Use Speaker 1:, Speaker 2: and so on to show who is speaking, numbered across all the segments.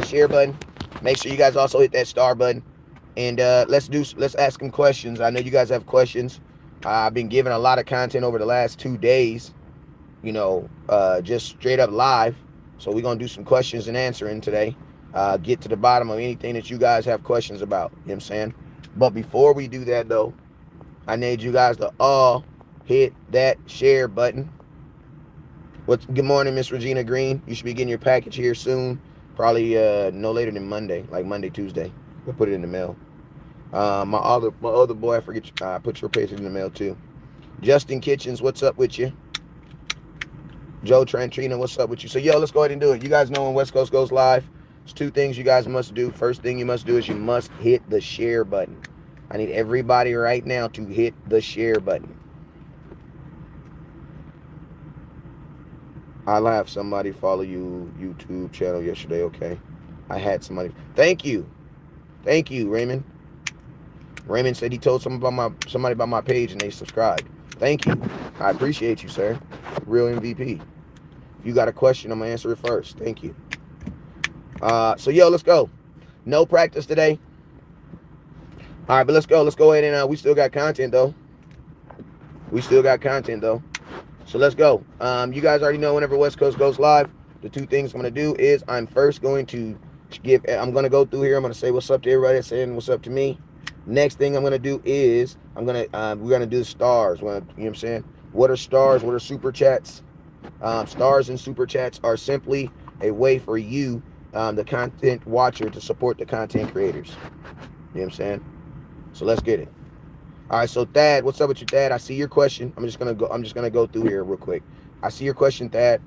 Speaker 1: share button. Make sure you guys also hit that star button. And let's ask them questions. I know you guys have questions. I've been giving a lot of content over the last 2 days, just straight up live. So we're gonna do some questions and answering today. Get to the bottom of anything that you guys have questions about. You know what I'm saying? But before we do that though, I need you guys to all hit that share button. Good morning, Miss Regina Green. You should be getting your package here soon. Probably no later than Monday, like Monday, Tuesday. We'll put it in the mail. My other boy, I forget. Put your package in the mail too. Justin Kitchens, what's up with you? Joe Trantrina, what's up with you? So, let's go ahead and do it. You guys know when West Coast goes live, there's 2 things you guys must do. First thing you must do is you must hit the share button. I need everybody right now to hit the share button. I'll have somebody follow you YouTube channel yesterday, okay? I had somebody. Thank you, Raymond. Raymond said he told somebody about my page and they subscribed. Thank you. I appreciate you, sir. Real MVP. If you got a question, I'm gonna answer it first. Thank you. So let's go. No practice today. All right, but let's go. Let's go ahead and we still got content though. So let's go. You guys already know whenever West Coast goes live, the 2 things I'm gonna do is I'm first going to I'm gonna go through here. I'm gonna say what's up to everybody that's saying what's up to me. Next thing I'm gonna do is we're gonna do stars. You know what I'm saying? What are stars? What are super chats? Stars and super chats are simply a way for you, the content watcher, to support the content creators. You know what I'm saying? So let's get it. All right, so Thad, what's up with you, Thad? I see your question. I'm just gonna go through here real quick. I see your question, Thad.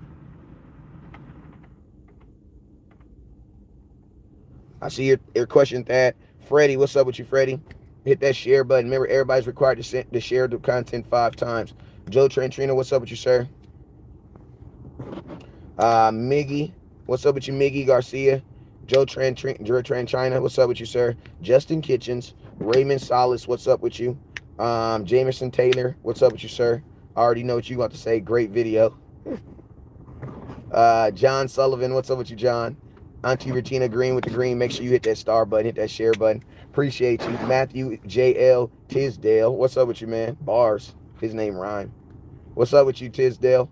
Speaker 1: I see your question, Thad. Freddie, what's up with you, Freddie? Hit that share button. Remember, everybody's required to share the content 5 times. Joe Trantrina, what's up with you, sir? Miggy, what's up with you, Miggy Garcia? Joe Tranchina, what's up with you, sir? Justin Kitchens, Raymond Salas, what's up with you? Jameson Taylor, what's up with you, sir? I already know what you want to say. Great video. John Sullivan, what's up with you, John? Auntie Regina Green with the green. Make sure you hit that star button, hit that share button. Appreciate you. Matthew JL Tisdale, what's up with you, man? Bars. His name rhyme. What's up with you, Tisdale?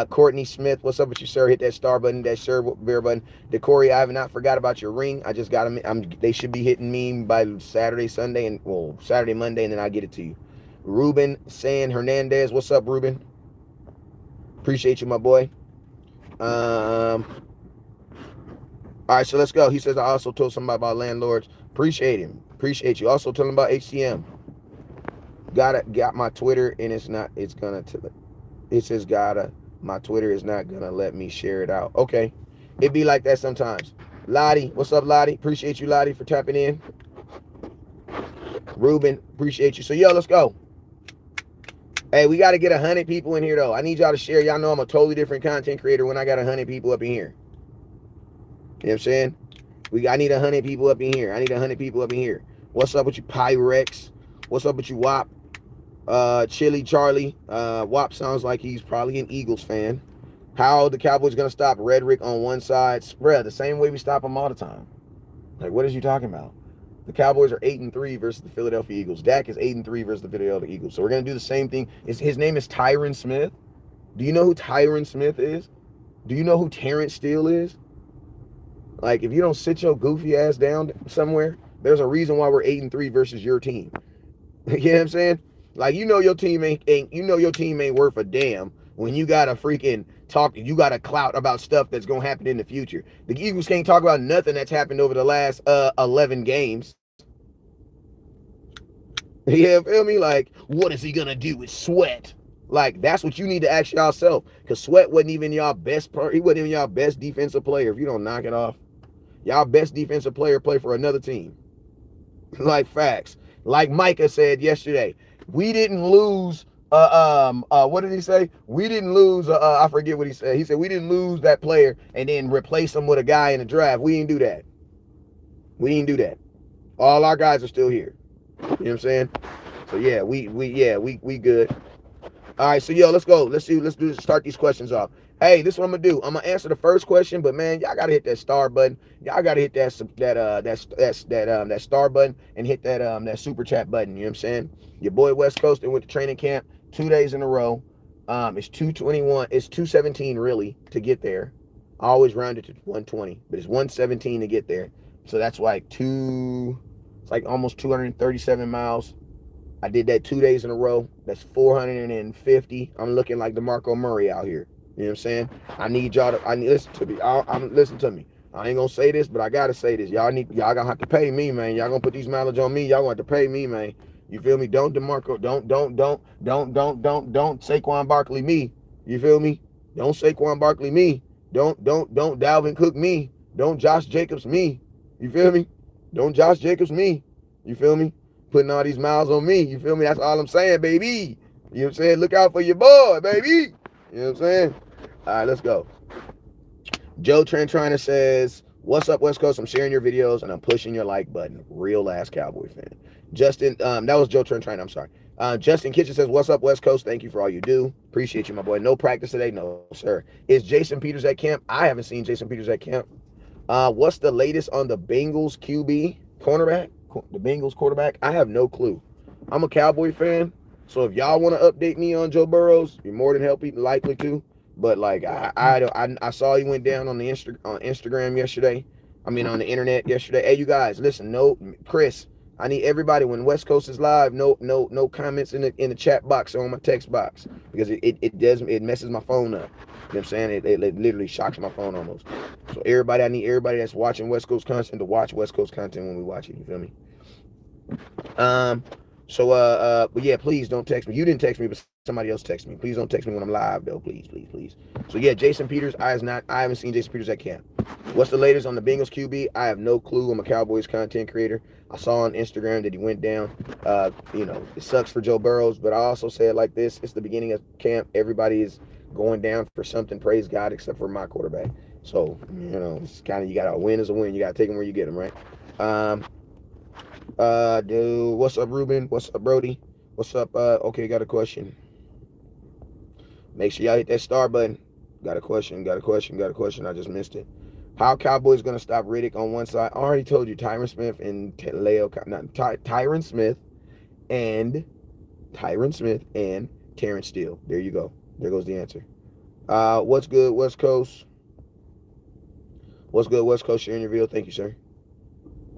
Speaker 1: Courtney Smith, what's up with you, sir? Hit that star button, that share button. Decory, I have not forgot about your ring. I just got them. They should be hitting me by Saturday, Monday, and then I'll get it to you. Ruben San Hernandez, what's up, Ruben? Appreciate you, my boy. All right, so let's go. He says, I also told somebody about landlords. Appreciate him. Appreciate you. Also told him about HCM. Got my Twitter, and it says my Twitter is not gonna let me share it out. Okay. It be like that sometimes. Lottie, what's up, Lottie? Appreciate you, Lottie, for tapping in. Ruben, appreciate you. So let's go. Hey, we got to get 100 people in here though. I need y'all to share. Y'all know I'm a totally different content creator when I got 100 people up in here. You know what I'm saying? I need 100 people up in here. What's up with you, Pyrex? What's up with you, WAP? Chili Charlie. WAP sounds like he's probably an Eagles fan. How the Cowboys gonna stop rhetoric on one side? Spread the same way we stop them all the time. Like, what is you talking about? The Cowboys are 8-3 versus the Philadelphia Eagles. Dak is 8-3 versus the Philadelphia Eagles. So we're gonna do the same thing. His name is Tyron Smith. Do you know who Tyron Smith is? Do you know who Terrence Steele is? Like, if you don't sit your goofy ass down somewhere, there's a reason why we're 8-3 versus your team. You know what I'm saying? Like, your team ain't worth a damn when you got you got a clout about stuff that's gonna happen in the future. The Eagles can't talk about nothing that's happened over the last 11 games. Yeah, feel me? Like, what is he gonna do with Sweat? Like, that's what you need to ask yourself. Because Sweat wasn't even y'all best part. He wasn't even y'all best defensive player. If you don't knock it off, y'all best defensive player play for another team. Like, facts. Like Micah said yesterday, we didn't lose. What did he say? We didn't lose. I forget what he said. He said we didn't lose that player and then replace him with a guy in the draft. We didn't do that. All our guys are still here. You know what I'm saying? So yeah, we good. All right, so let's go. Let's start these questions off. Hey, this is what I'm gonna do. I'm gonna answer the first question, but man, y'all gotta hit that star button. Y'all gotta hit that star button and hit that super chat button. You know what I'm saying? Your boy West Coast and went to training camp 2 days in a row. It's 221. It's 217 really to get there. I always round it to 120, but it's 117 to get there. So that's like it's like almost 237 miles. I did that 2 days in a row. That's 450. I'm looking like DeMarco Murray out here. You know what I'm saying? I need y'all to. I need listen to me. Listen to me. I ain't gonna say this, but I gotta say this. Y'all gonna have to pay me, man. Y'all gonna put these mileage on me. Y'all gonna have to pay me, man. You feel me? Don't DeMarco. Don't Saquon Barkley me. You feel me? Don't Saquon Barkley me. Don't Dalvin Cook me. Don't Josh Jacobs me. You feel me? Don't Josh Jacobs me. You feel me? Putting all these miles on me. You feel me? That's all I'm saying, baby. You know what I'm saying? Look out for your boy, baby. You know what I'm saying? All right, let's go. Joe Trentriner says, what's up, West Coast? I'm sharing your videos and I'm pushing your like button. Real ass Cowboy fan. Justin, that was Joe Trentriner. I'm sorry. Justin Kitchen says, what's up, West Coast? Thank you for all you do. Appreciate you, my boy. No practice today? No, sir. Is Jason Peters at camp? I haven't seen Jason Peters at camp. What's the latest on the Bengals QB cornerback? The Bengals quarterback? I have no clue. I'm a Cowboy fan, so if y'all want to update me on Joe Burrows, you're more than likely to. But like I saw he went down on the on Instagram yesterday. I mean on the internet yesterday. Hey, you guys, listen. No, Chris, I need everybody when West Coast is live. No comments in the chat box or on my text box because it messes my phone up. You know what I'm saying? It literally shocks my phone almost. So I need everybody that's watching West Coast content to watch West Coast content when we watch it. You feel me? But yeah, please don't text me. You didn't text me, but somebody else text me. Please don't text me when I'm live, though. Please. So yeah, Jason Peters. I haven't seen Jason Peters at camp. What's the latest on the Bengals QB? I have no clue. I'm a Cowboys content creator. I saw on Instagram that he went down. It sucks for Joe Burrows, but I also say it like this: it's the beginning of camp. Everybody is going down for something. Praise God, except for my quarterback. So it's kind of, you got a win is a win. You got to take them where you get them, right? Dude, what's up, Ruben? What's up, Brody? What's up? Okay, got a question. Make sure y'all hit that star button. Got a question. I just missed it. How Cowboys gonna stop Riddick on one side? I already told you, Tyron Smith and Tyron Smith and Terrence Steele. There you go. There goes the answer. What's good, West Coast? What's good, West Coast? Sharing your video. Thank you, sir.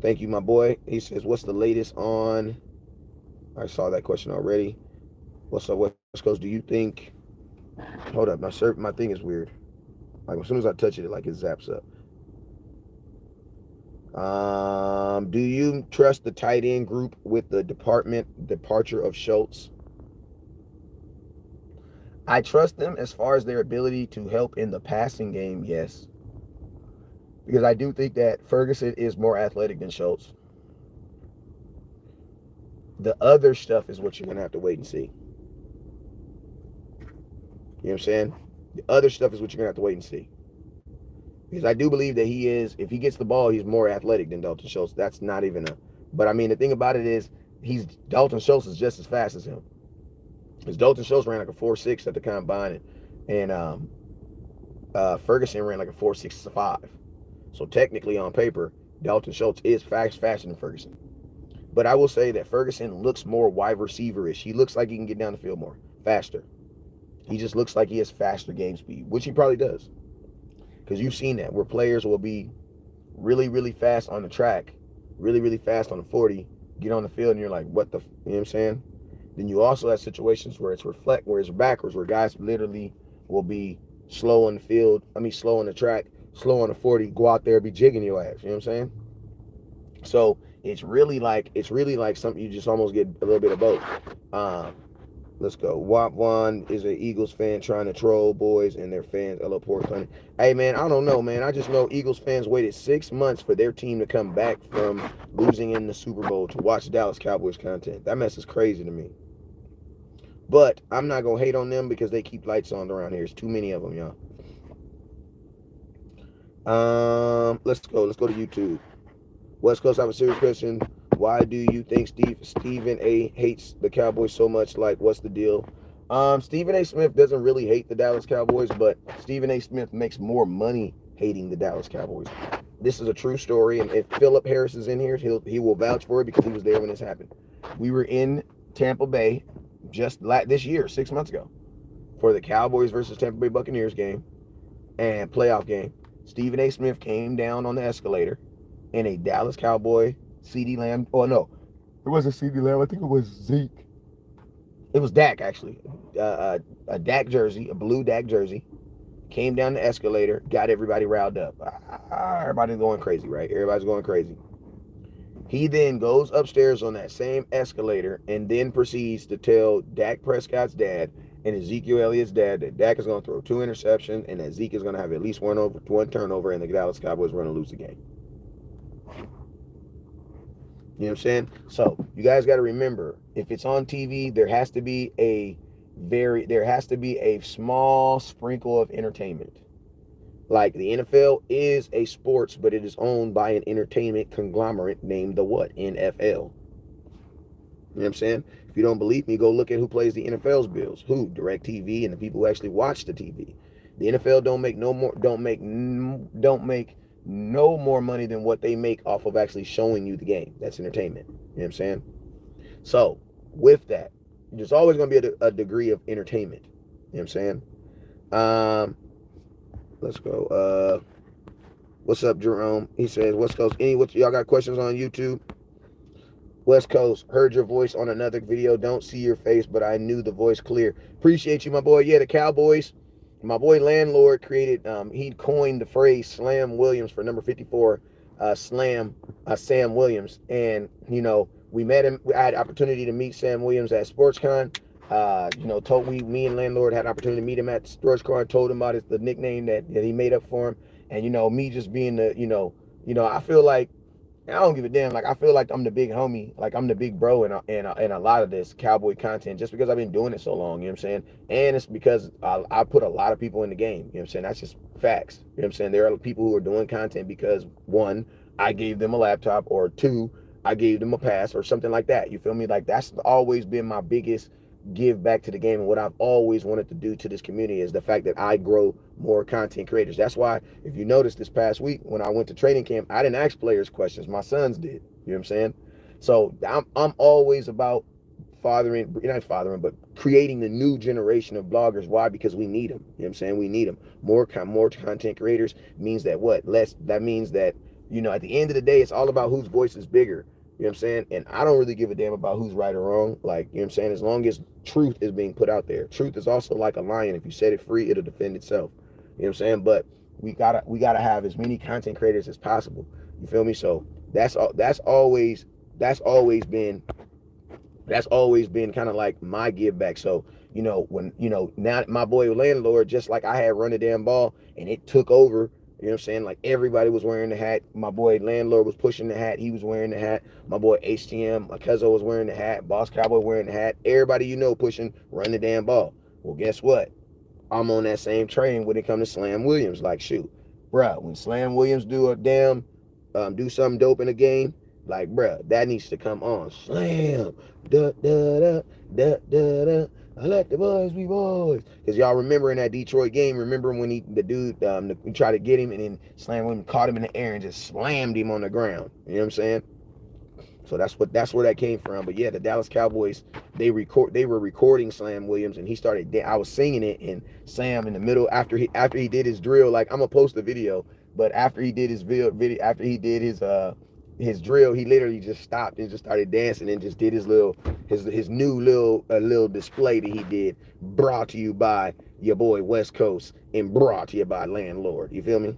Speaker 1: Thank you, my boy. He says, what's the latest on... I saw that question already. What's up, West Coast? Do you think... Hold up. My thing is weird. Like, as soon as I touch it, like, it zaps up. Do you trust the tight end group with the departure of Schultz? I trust them as far as their ability to help in the passing game, yes. Because I do think that Ferguson is more athletic than Schultz. The other stuff is what you're going to have to wait and see. You know what I'm saying? The other stuff is what you're going to have to wait and see. Because I do believe that if he gets the ball, he's more athletic than Dalton Schultz. That's not even but I mean, the thing about it is, Dalton Schultz is just as fast as him. Because Dalton Schultz ran like a 4.6 at the combine, and Ferguson ran like a 4.65. So technically, on paper, Dalton Schultz is faster than Ferguson. But I will say that Ferguson looks more wide receiver-ish. He looks like he can get down the field more, faster. He just looks like he has faster game speed, which he probably does. Because you've seen that, where players will be really, really fast on the track, really, really fast on the 40, get on the field, and you're like, what the, you know what I'm saying? Then you also have situations where it's backwards, where guys literally will be slow on the field, slow on the track, slow on the 40, go out there, be jigging your ass, you know what I'm saying? So it's really like something you just almost get a little bit of both. Let's go. Wap One is an Eagles fan trying to troll boys and their fans. I love Port Clinton. Hey, man, I don't know, man. I just know Eagles fans waited 6 months for their team to come back from losing in the Super Bowl to watch Dallas Cowboys content. That mess is crazy to me. But I'm not going to hate on them because they keep lights on around here. There's too many of them, y'all. Let's go to YouTube. West Coast, I have a serious question. Why do you think Stephen A hates the Cowboys so much? Like, what's the deal? Stephen A. Smith doesn't really hate the Dallas Cowboys, but Stephen A. Smith makes more money hating the Dallas Cowboys. This is a true story, and if Philip Harris is in here, he will vouch for it because he was there when this happened. We were in Tampa Bay just this year, 6 months ago, for the Cowboys versus Tampa Bay Buccaneers game and playoff game. Stephen A. Smith came down on the escalator in a Dallas Cowboy CeeDee Lamb. Oh no, it wasn't CeeDee Lamb. I think it was Zeke. It was Dak, actually. A Dak jersey, a blue Dak jersey. Came down the escalator, got everybody riled up. Everybody's going crazy, right? Everybody's going crazy. He then goes upstairs on that same escalator and then proceeds to tell Dak Prescott's dad and Ezekiel Elliott's dad that Dak is going to throw 2 interceptions and that Zeke is going to have at least one turnover and the Dallas Cowboys are going to lose the game. You know what I'm saying? So you guys got to remember, if it's on TV, there has to be a small sprinkle of entertainment. Like the NFL is a sports, but it is owned by an entertainment conglomerate named the what? NFL. You know what I'm saying? If you don't believe me, go look at who plays the NFL's bills. Who? DirecTV and the people who actually watch the TV. The NFL don't make no more money than what they make off of actually showing you the game. That's entertainment. You know what I'm saying? So with that, there's always going to be a degree of entertainment. You know what I'm saying? Let's go. What's up, Jerome? He says, West Coast, y'all got questions on YouTube? West Coast, heard your voice on another video. Don't see your face, but I knew the voice clear. Appreciate you, my boy. Yeah, the Cowboys. My boy Landlord created, he coined the phrase Slam Williams for number 54, Sam Williams. And, you know, we met him. I had opportunity to meet Sam Williams at SportsCon. You know, me and Landlord had opportunity to meet him at SportsCon, told him about the nickname that he made up for him. And, you know, me just being the, you know, I feel like, I don't give a damn. Like, I feel like I'm the big homie. Like, I'm the big bro in a lot of this Cowboy content just because I've been doing it so long. You know what I'm saying? And it's because I put a lot of people in the game. You know what I'm saying? That's just facts. You know what I'm saying? There are people who are doing content because, 1, I gave them a laptop, or 2, I gave them a pass or something like that. You feel me? Like, that's always been my biggest give back to the game, and what I've always wanted to do to this community is the fact that I grow more content creators. That's why, if you noticed this past week when I went to training camp, I didn't ask players questions. My sons did. You know what I'm saying? So I'm always about not fathering, but creating the new generation of bloggers. Why? Because we need them. You know what I'm saying? We need them. More content creators means that what? That means that, you know, at the end of the day, it's all about whose voice is bigger. You know what I'm saying? And I don't really give a damn about who's right or wrong. Like, you know what I'm saying? As long as truth is being put out there. Truth is also like a lion. If you set it free, it'll defend itself. You know what I'm saying? But we gotta have as many content creators as possible. You feel me? So that's always been kind of like my give back. So, you know, when, you know, now my boy Landlord, just like I had run the damn ball and it took over. You know what I'm saying? Like, everybody was wearing the hat. My boy Landlord was pushing the hat. He was wearing the hat. My boy HTM, my cousin, was wearing the hat. Boss Cowboy wearing the hat. Everybody, you know, pushing, run the damn ball. Well, guess what? I'm on that same train when it comes to Slam Williams. Like, shoot, bruh, when Slam Williams do something dope in a game, like, bruh, that needs to come on. Slam, da da da da da da. I let the boys be boys. Because y'all remember in that Detroit game, remember when the dude tried to get him and then Slam Williams caught him in the air and just slammed him on the ground. You know what I'm saying? So that's where that came from. But yeah, the Dallas Cowboys, they were recording Slam Williams, and he started. I was singing it, and Sam in the middle after he did his drill. Like, I'm gonna post the video, but after he did his video, after he did his drill, he literally just stopped and just started dancing and just did his new little display that he did, brought to you by your boy West Coast and brought to you by Landlord. You feel me?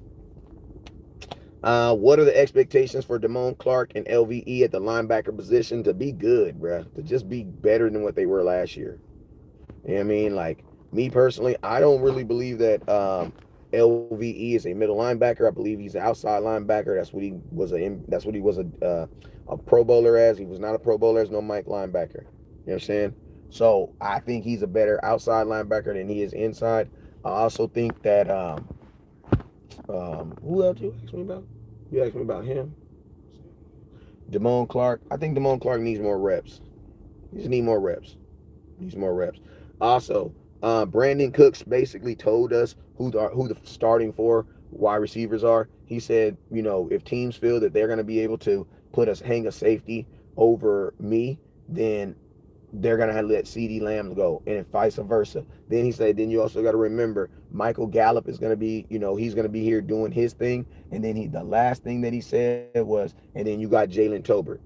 Speaker 1: What are the expectations for Damone Clark and LVE at the linebacker position? To be good, bruh. To just be better than what they were last year. You know what I mean? Like, me personally, I don't really believe that LVE is a middle linebacker. I believe he's an outside linebacker. That's what he was a Pro Bowler as. He was not a Pro Bowler as no Mike linebacker. You know what I'm saying? So I think he's a better outside linebacker than he is inside. I also think that who else you asked me about? You asked me about him. Damone Clark. I think Damone Clark needs more reps. He just needs more reps. Also, Brandon Cooks basically told us who the starting four wide receivers are. He said, you know, if teams feel that they're going to be able to hang a safety over me, then they're gonna let CD Lamb go, and vice versa. Then he said, then you also got to remember Michael Gallup is gonna be, you know, he's gonna be here doing his thing. And then the last thing that he said was, and then you got Jalen Tolbert.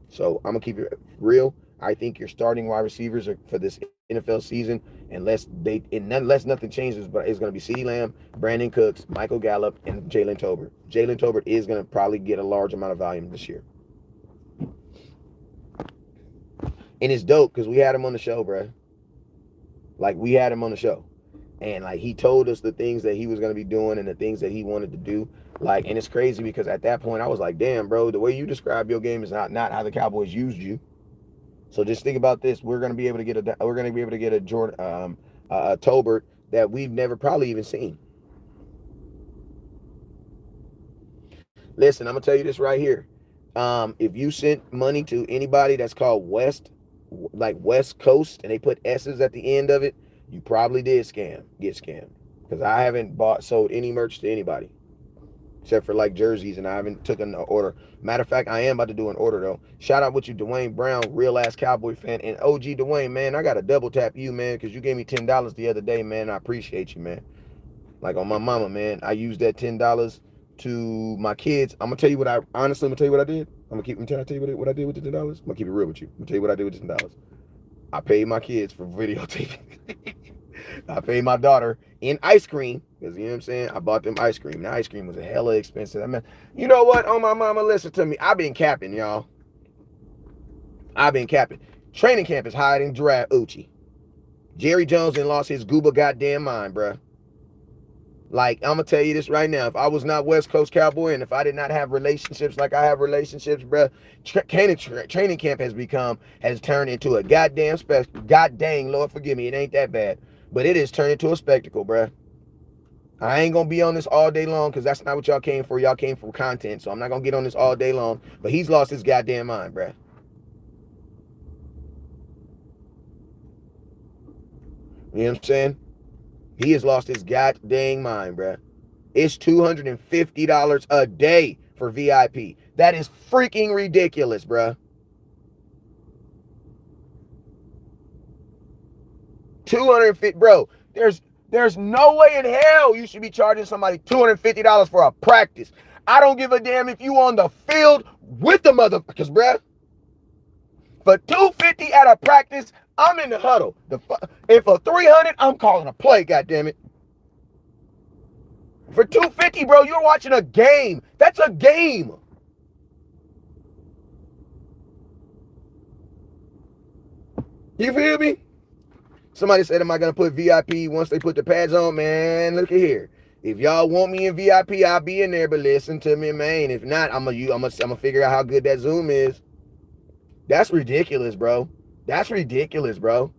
Speaker 1: So I'm gonna keep it real. I think your starting wide receivers are for this NFL season, unless nothing changes, but it's gonna be CD Lamb, Brandon Cooks, Michael Gallup, and Jalen Tolbert. Jalen Tolbert is gonna probably get a large amount of volume this year. And it's dope because we had him on the show, bro. Like, we had him on the show. And, like, he told us the things that he was going to be doing and the things that he wanted to do. Like, and it's crazy because at that point, I was like, damn, bro, the way you describe your game is not how the Cowboys used you. So just think about this. We're going to be able to get a Jordan, a Tolbert that we've never probably even seen. Listen, I'm going to tell you this right here. If you sent money to anybody that's called West Coast, and they put S's at the end of it, you probably did get scammed. Because I haven't sold any merch to anybody. Except for like jerseys, and I haven't taken an order. Matter of fact, I am about to do an order though. Shout out with you, Dwayne Brown, real ass Cowboy fan. And OG Dwayne, man, I got to double tap you, man, because you gave me $10 the other day, man. I appreciate you, man. Like on my mama, man. I used that $10 to my kids. I'm gonna tell you what I did. I'm gonna tell you what I did with the $10. I'm gonna keep it real with you. I'm gonna tell you what I did with the $10. I paid my kids for videotaping. I paid my daughter in ice cream, because you know what I'm saying? I bought them ice cream. The ice cream was a hella expensive. I mean, you know what? Oh, my mama, listen to me. I've been capping, y'all. I've been capping. Training camp is hiding Giraffe Uchi. Jerry Jones done lost his gooba goddamn mind, bruh. Like, I'm going to tell you this right now. If I was not West Coast Cowboy, and if I did not have relationships like I have relationships, bruh, training camp has turned into a goddamn spectacle. God dang, Lord forgive me, it ain't that bad. But it is turned into a spectacle, bruh. I ain't going to be on this all day long, because that's not what y'all came for. Y'all came for content, so I'm not going to get on this all day long. But he's lost his goddamn mind, bruh. You know what I'm saying? He has lost his god dang mind, bruh. It's $250 a day for VIP. That is freaking ridiculous, bruh. $250, bro. There's no way in hell you should be charging somebody $250 for a practice. I don't give a damn if you on the field with the motherfuckers, bruh. For $250 at a practice, I'm in the huddle. And for $300, I'm calling a play, goddammit. For $250, bro, you're watching a game. That's a game. You feel me? Somebody said, am I going to put VIP once they put the pads on? Man, look at here. If y'all want me in VIP, I'll be in there, but listen to me, man. If not, I'm gonna figure out how good that Zoom is. That's ridiculous, bro. That's ridiculous, bro.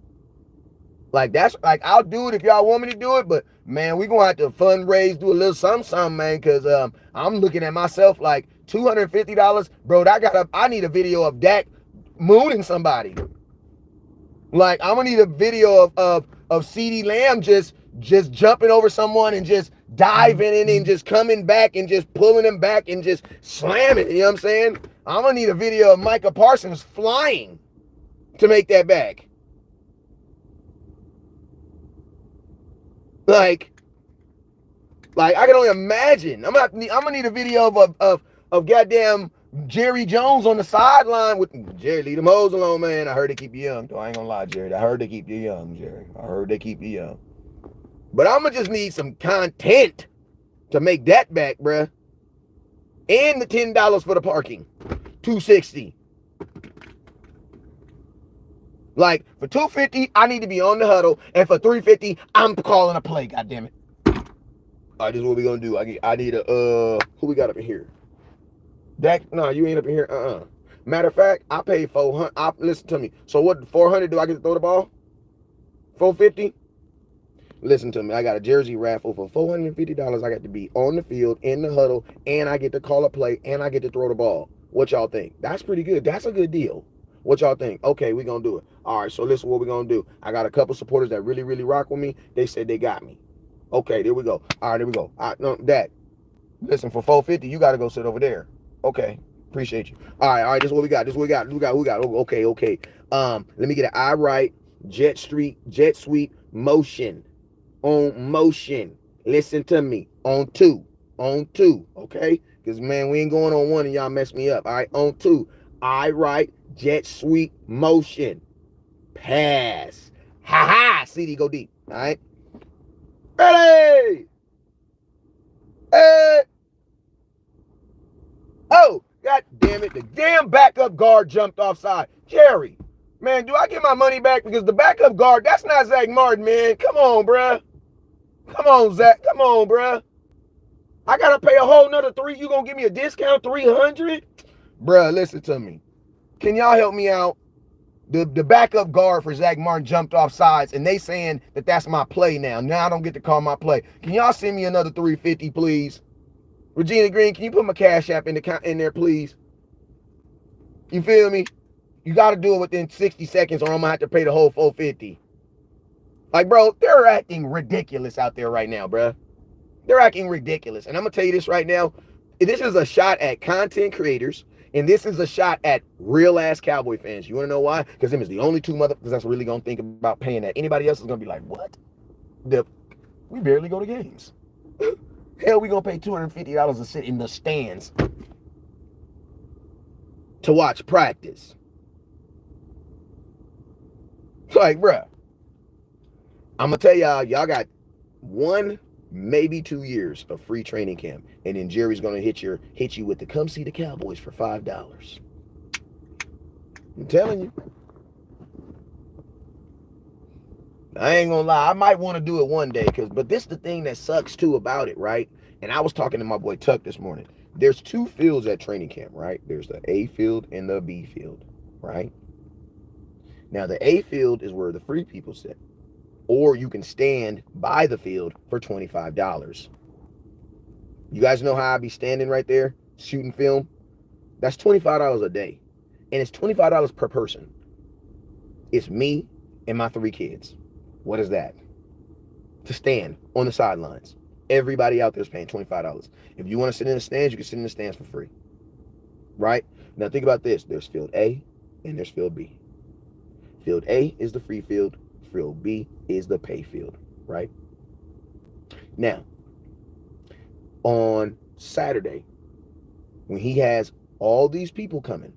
Speaker 1: Like, I'll do it if y'all want me to do it, but man, we gonna have to fundraise, do a little something, man, because I'm looking at myself like $250, bro. I need a video of Dak mooning somebody. Like, I'm gonna need a video of CD Lamb just jumping over someone and just diving in and just coming back and just pulling them back and just slamming. You know what I'm saying? I'm gonna need a video of Micah Parsons flying to make that back. Like I can only imagine. I'm gonna need a video of goddamn Jerry Jones on the sideline with Jerry. Leave them hoes alone, man. I heard they keep you young. Though I ain't gonna lie, Jerry. I heard they keep you young, Jerry. I heard they keep you young. But I'm gonna just need some content to make that back, bruh. And the $10 for the parking, $260. Like, for $250, I need to be on the huddle, and for $350, I'm calling a play. Goddamn it! All right, this is what we gonna do. I need a who we got up in here? Dak? No, you ain't up in here. Matter of fact, I paid $400. Listen to me. So what? $400? Do I get to throw the ball? $450? Listen to me. I got a jersey raffle for $450. I got to be on the field in the huddle, and I get to call a play, and I get to throw the ball. What y'all think? That's pretty good. That's a good deal. What y'all think? Okay, we gonna do it. All right, so listen, what we gonna do. I got a couple supporters that really, really rock with me. They said they got me. Okay, there we go. All right, there we go. No, Dad, listen, for 450, you gotta go sit over there. Okay, appreciate you. All right, this is what we got. This is what we got. We got. Okay. Let me get an eye right. Jet Sweep motion. On motion. Listen to me. On two. Okay? Because, man, we ain't going on one and y'all mess me up. All right? On two. I right. Jet Sweep motion. Pass. Ha ha. CD go deep. All right? Ready. Hey. Oh, God damn it. The damn backup guard jumped offside. Jerry, man, do I get my money back? Because the backup guard, that's not Zach Martin, man. Come on, bruh. Come on, Zach. Come on, bruh. I got to pay a whole nother $3. You going to give me a discount, $300? Bruh, listen to me. Can y'all help me out? The backup guard for Zach Martin jumped off sides, and they saying that that's my play now. Now I don't get to call my play. Can y'all send me another $350, please? Regina Green, can you put my Cash App in there, please? You feel me? You got to do it within 60 seconds or I'm going to have to pay the whole $450. Like, bro, they're acting ridiculous out there right now, bro. They're acting ridiculous. And I'm going to tell you this right now. This is a shot at content creators, and this is a shot at real-ass Cowboy fans. You want to know why? Because them is the only two motherfuckers that's really going to think about paying that. Anybody else is going to be like, what? We barely go to games. Hell, we going to pay $250 to sit in the stands to watch practice. Like, bruh, I'm going to tell y'all got 1, maybe 2 years of free training camp. And then Jerry's going to hit you with the come see the Cowboys for $5. I'm telling you. I ain't gonna lie. I might want to do it one day. But this is the thing that sucks too about it, right? And I was talking to my boy Tuck this morning. There's 2 fields at training camp, right? There's the A field and the B field, right? Now, the A field is where the free people sit. Or you can stand by the field for $25. You guys know how I be standing right there, shooting film? That's $25 a day. And it's $25 per person. It's me and my 3 kids. What is that? To stand on the sidelines. Everybody out there is paying $25. If you want to sit in the stands, you can sit in the stands for free. Right? Now think about this. There's field A and there's field B. Field A is the free field. Field B is the pay field. Right? Now, on Saturday, when he has all these people coming,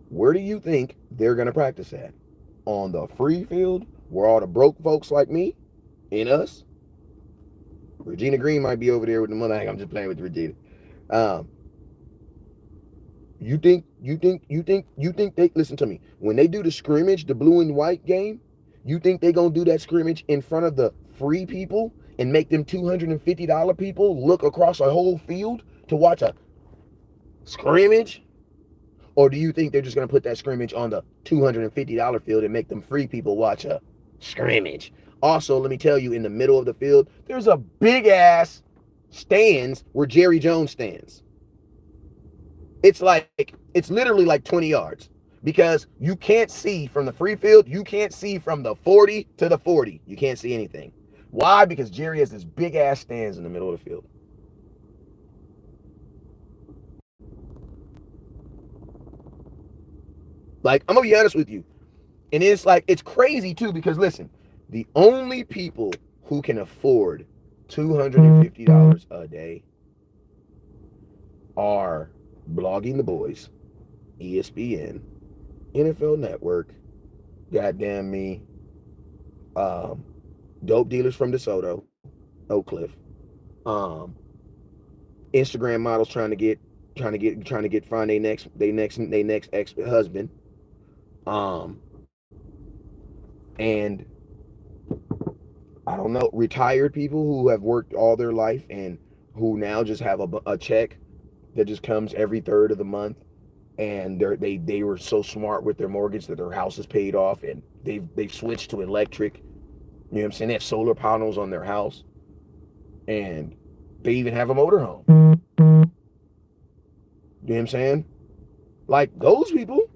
Speaker 1: where do you think they're going to practice at? On the free field, where all the broke folks like me and us? Regina Green might be over there with the money. I'm just playing with Regina. You think they, listen to me, when they do the scrimmage, the blue and white game, you think they gonna do that scrimmage in front of the free people and make them $250 people look across a whole field to watch a scrimmage? Or do you think they're just gonna put that scrimmage on the $250 field and make them free people watch a scrimmage? Also, let me tell you, in the middle of the field, there's a big ass stands where Jerry Jones stands. It's literally like 20 yards because you can't see from the free field. You can't see from the 40 to the 40. You can't see anything. Why? Because Jerry has this big ass stands in the middle of the field. Like, I'm gonna be honest with you. And it's like, it's crazy too, because listen, the only people who can afford $250 a day are Blogging the Boys, ESPN, NFL Network, goddamn me, dope dealers from DeSoto, Oak Cliff, Instagram models trying to find their next ex-husband, and I don't know, retired people who have worked all their life and who now just have a check that just comes every third of the month, and they were so smart with their mortgage that their house is paid off and they've switched to electric. You know what I'm saying? They have solar panels on their house and they even have a motorhome. You know what I'm saying? Like those people,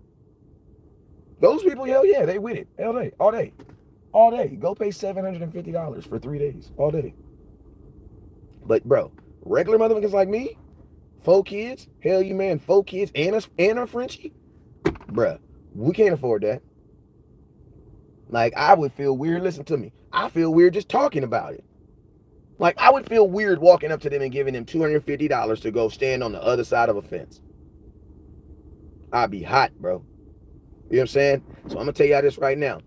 Speaker 1: hell yeah, they with it. Hell day, all day. All day. Go pay $750 for 3 days. All day. But bro, regular motherfuckers like me, 4 kids, hell you man, 4 kids and a Frenchie, bruh, we can't afford that. Like I would feel weird. Listen to me. I feel weird just talking about it. Like I would feel weird walking up to them and giving them $250 to go stand on the other side of a fence. I'd be hot, bro. You know what I'm saying? So I'm gonna tell y'all this right now.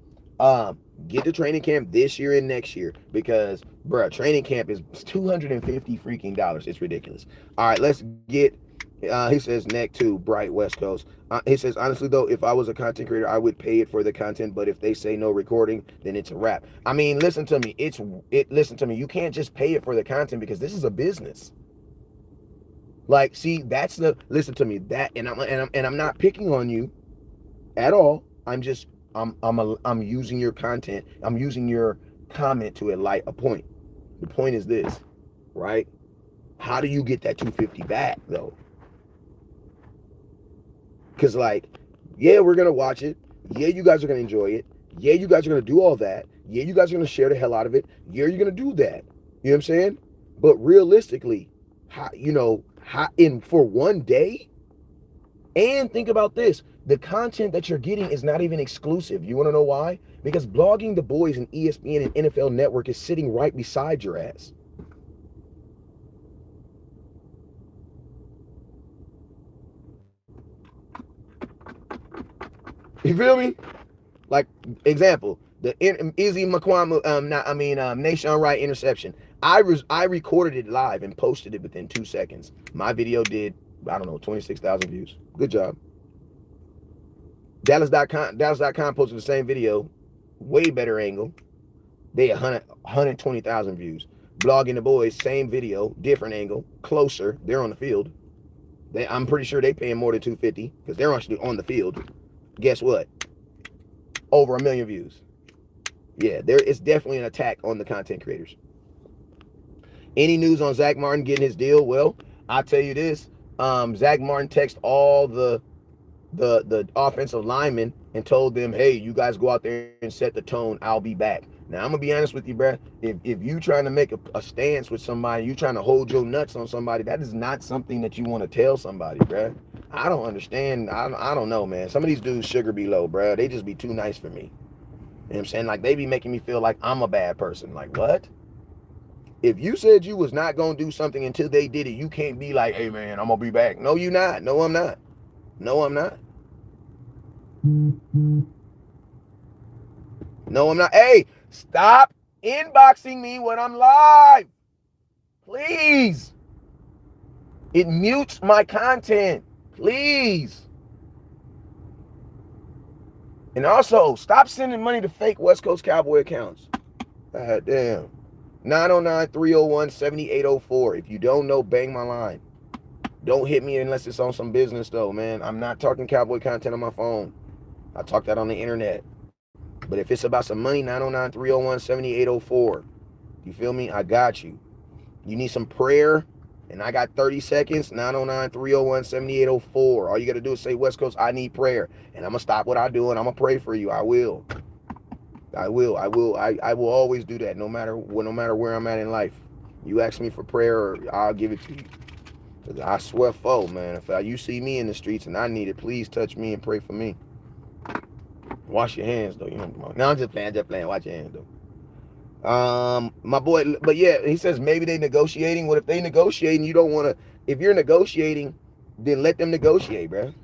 Speaker 1: Get to training camp this year and next year because, bruh, training camp is $250 freaking dollars. It's ridiculous. All right, let's get. He says neck to Bright West Coast. He says honestly though, if I was a content creator, I would pay it for the content. But if they say no recording, then it's a wrap. I mean, listen to me. Listen to me. You can't just pay it for the content because this is a business. Like, see, that's the. Listen to me. That and I'm not picking on you at all. I'm using your content. I'm using your comment to enlight a point. The point is this, right? How do you get that $250 back though? Because like, yeah, we're gonna watch it. Yeah, you guys are gonna enjoy it. Yeah, you guys are gonna do all that. Yeah, you guys are gonna share the hell out of it. Yeah, you're gonna do that. You know what I'm saying? But realistically, for 1 day. And think about this. The content that you're getting is not even exclusive. You want to know why? Because Blogging the Boys and ESPN and NFL Network is sitting right beside your ass. You feel me? Like, example, the Izzy McQuam, Nation Wright interception. I recorded it live and posted it within 2 seconds. My video did, I don't know, 26,000 views. Good job. Dallas.com posted the same video, way better angle. They 120,000 views. Blogging the Boys, same video, different angle, closer. They're on the field. I'm pretty sure they paying more than $250 because they're actually on the field. Guess what? Over 1 million views. Yeah, it's definitely an attack on the content creators. Any news on Zach Martin getting his deal? Well, I'll tell you this. Zach Martin texted all the offensive linemen and told them, hey, you guys go out there and set the tone. I'll be back. Now, I'm going to be honest with you, bruh. If you trying to make a stance with somebody, you trying to hold your nuts on somebody, that is not something that you want to tell somebody, bruh. I don't understand. I don't know, man. Some of these dudes sugar be low, bruh. They just be too nice for me. You know what I'm saying? Like, they be making me feel like I'm a bad person. Like, what? If you said you was not going to do something until they did it, you can't be like, hey, man, I'm going to be back. No, you not. No, I'm not. No, I'm not. No, I'm not. Hey, stop inboxing me when I'm live. Please. It mutes my content. Please. And also, stop sending money to fake West Coast Cowboy accounts. God damn. 909-301-7804. If you don't know, bang my line. Don't hit me unless it's on some business, though, man. I'm not talking cowboy content on my phone. I talk that on the internet. But if it's about some money, 909-301-7804. You feel me? I got you. You need some prayer, and I got 30 seconds, 909-301-7804. All you got to do is say, West Coast, I need prayer. And I'm going to stop what I'm doing. I'm going to pray for you. I will. I will always do that, no matter where I'm at in life. You ask me for prayer, I'll give it to you. I swear, man, if you see me in the streets and I need it, please touch me and pray for me. Wash your hands, though. You know, no, I'm just playing. Wash your hands, though. My boy, but yeah, he says maybe they negotiating. What if they negotiating? You don't want to. If you're negotiating, then let them negotiate, bro.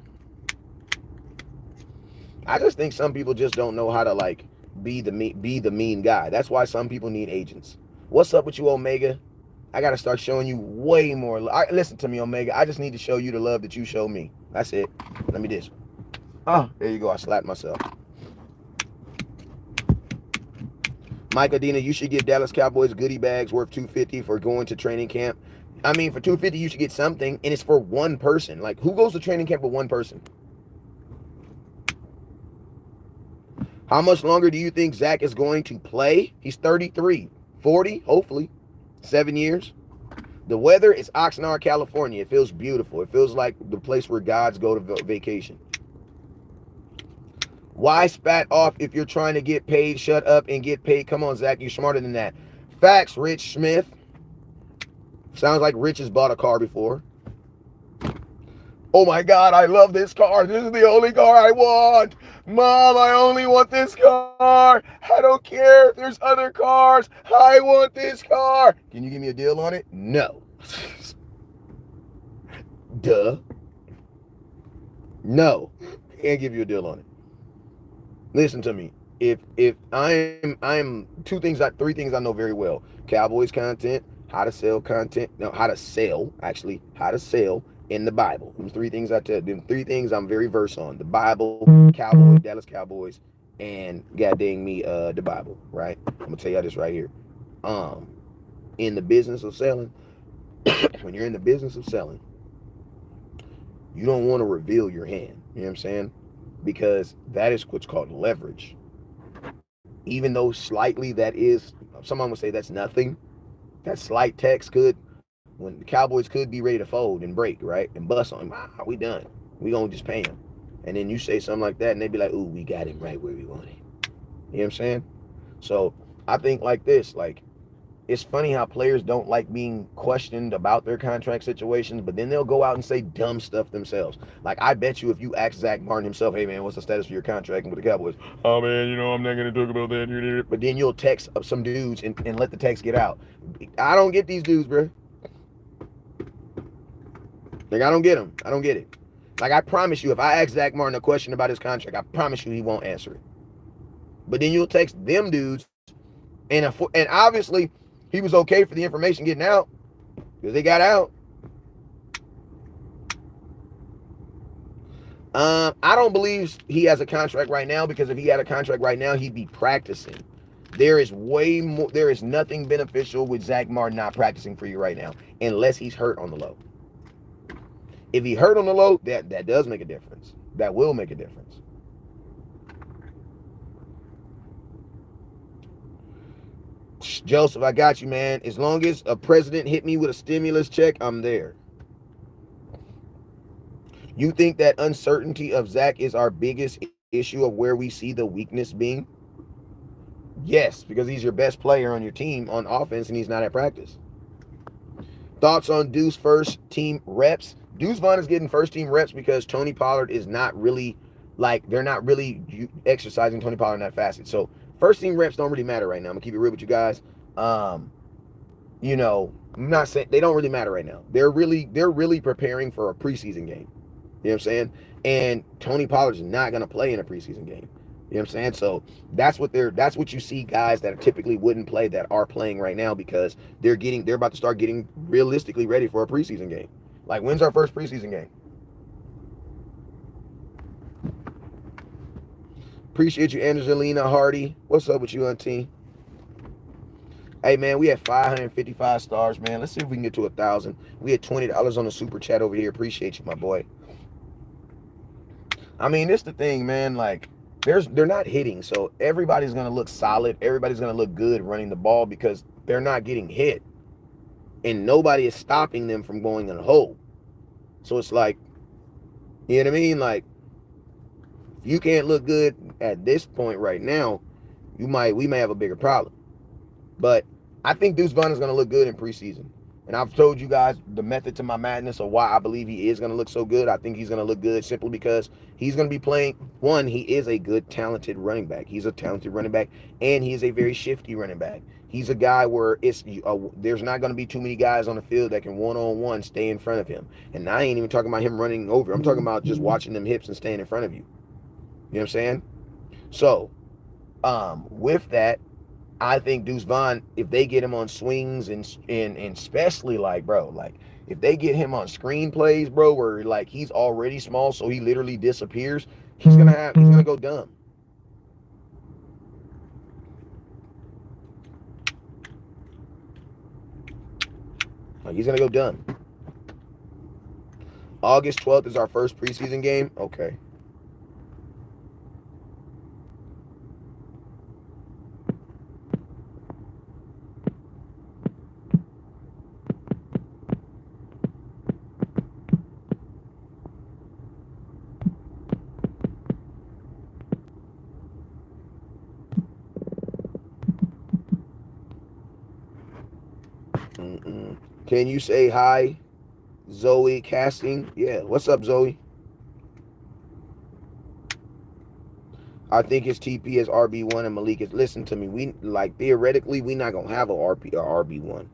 Speaker 1: I just think some people just don't know how to like be the mean guy. That's why some people need agents. What's up with you, Omega? I got to start showing you way more. Listen to me, Omega. I just need to show you the love that you show me. That's it. Let me this. Oh, there you go. I slapped myself. Mike Adina, you should give Dallas Cowboys goodie bags worth $250 for going to training camp. I mean, for $250, you should get something, and it's for one person. Like, who goes to training camp with one person? How much longer do you think Zach is going to play? He's 33. 40, hopefully. 7 years. The weather is Oxnard, California. It feels beautiful. It feels like the place where gods go to vacation. Why spat off if you're trying to get paid? Shut up and get paid. Come on, Zach. You're smarter than that. Facts, Rich Smith. Sounds like Rich has bought a car before. Oh my God, I love this car. This is the only car I want. Mom, I only want this car. I don't care if there's other cars. I want this car. Can you give me a deal on it? No. Duh. No. Can't give you a deal on it. Listen to me. If I'm three things I know very well. Cowboys content, how to sell content, no, how to sell in the Bible. Them three things I'm very versed on. The Bible, Cowboys, Dallas Cowboys, and goddamn me, the Bible, right? I'm gonna tell y'all this right here. In the business of selling, when you're in the business of selling, you don't want to reveal your hand. You know what I'm saying? Because that is what's called leverage. Even though slightly that is, someone would say that's nothing. That slight text could, when the Cowboys could be ready to fold and break, right? And bust on him. We done. We gonna just pay him. And then you say something like that and they be like, ooh, we got him right where we want him. You know what I'm saying? So I think like this, like, it's funny how players don't like being questioned about their contract situations, but then they'll go out and say dumb stuff themselves. Like, I bet you if you ask Zach Martin himself, hey man, what's the status for your contract with the Cowboys? Oh man, I'm not going to talk about that. But then you'll text some dudes and let the text get out. I don't get these dudes, bro. Like, I don't get them. I don't get it. Like, I promise you, if I ask Zach Martin a question about his contract, I promise you he won't answer it. But then you'll text them dudes, and obviously he was okay for the information getting out because they got out. I don't believe he has a contract right now, because if he had a contract right now, he'd be practicing. There is nothing beneficial with Zach Martin not practicing for you right now, unless he's hurt on the low. If he hurt on the low, that does make a difference. That will make a difference. Joseph, I got you, man. As long as a president hit me with a stimulus check, I'm there. You think that uncertainty of Zach is our biggest issue of where we see the weakness being? Yes, because he's your best player on your team on offense and he's not at practice. Thoughts on Deuce first team reps? Deuce Vaughn is getting first team reps because Tony Pollard is not really, like, they're not really exercising Tony Pollard in that facet. So first team reps don't really matter right now. I'm gonna keep it real with you guys. I'm not saying they don't really matter right now. They're really preparing for a preseason game. You know what I'm saying? And Tony Pollard's not gonna play in a preseason game. You know what I'm saying? So that's what you see guys that typically wouldn't play that are playing right now, because they're about to start getting realistically ready for a preseason game. Like, when's our first preseason game? Appreciate you, Angelina Hardy. What's up with you, auntie? Hey man, we had 555 stars, man. Let's see if we can get to 1,000. We had $20 on the super chat over here. Appreciate you, my boy. I mean, this the thing, man. Like, they're not hitting, so everybody's gonna look solid. Everybody's gonna look good running the ball because they're not getting hit, and nobody is stopping them from going in a hole. So it's like, you know what I mean? Like, if you can't look good at this point right now, we may have a bigger problem. But I think Deuce Vaughn is going to look good in preseason. And I've told you guys the method to my madness of why I believe he is going to look so good. I think he's going to look good simply because he's going to be playing. One, he is a good, talented running back. He's a talented running back, and he is a very shifty running back. He's a guy where there's not going to be too many guys on the field that can one-on-one stay in front of him. And I ain't even talking about him running over. I'm talking about just watching them hips and staying in front of you. You know what I'm saying? So, with that, I think Deuce Vaughn, if they get him on swings and especially, like, bro, like, if they get him on screen plays, bro, where, like, he's already small, so he literally disappears, he's gonna go dumb. Like, he's gonna go dumb. August 12th is our first preseason game. Okay. Can you say hi, Zoe Casting? Yeah. What's up, Zoe? I think his TP is RB1 and Malik is. Listen to me. We like theoretically we not gonna have a RB1.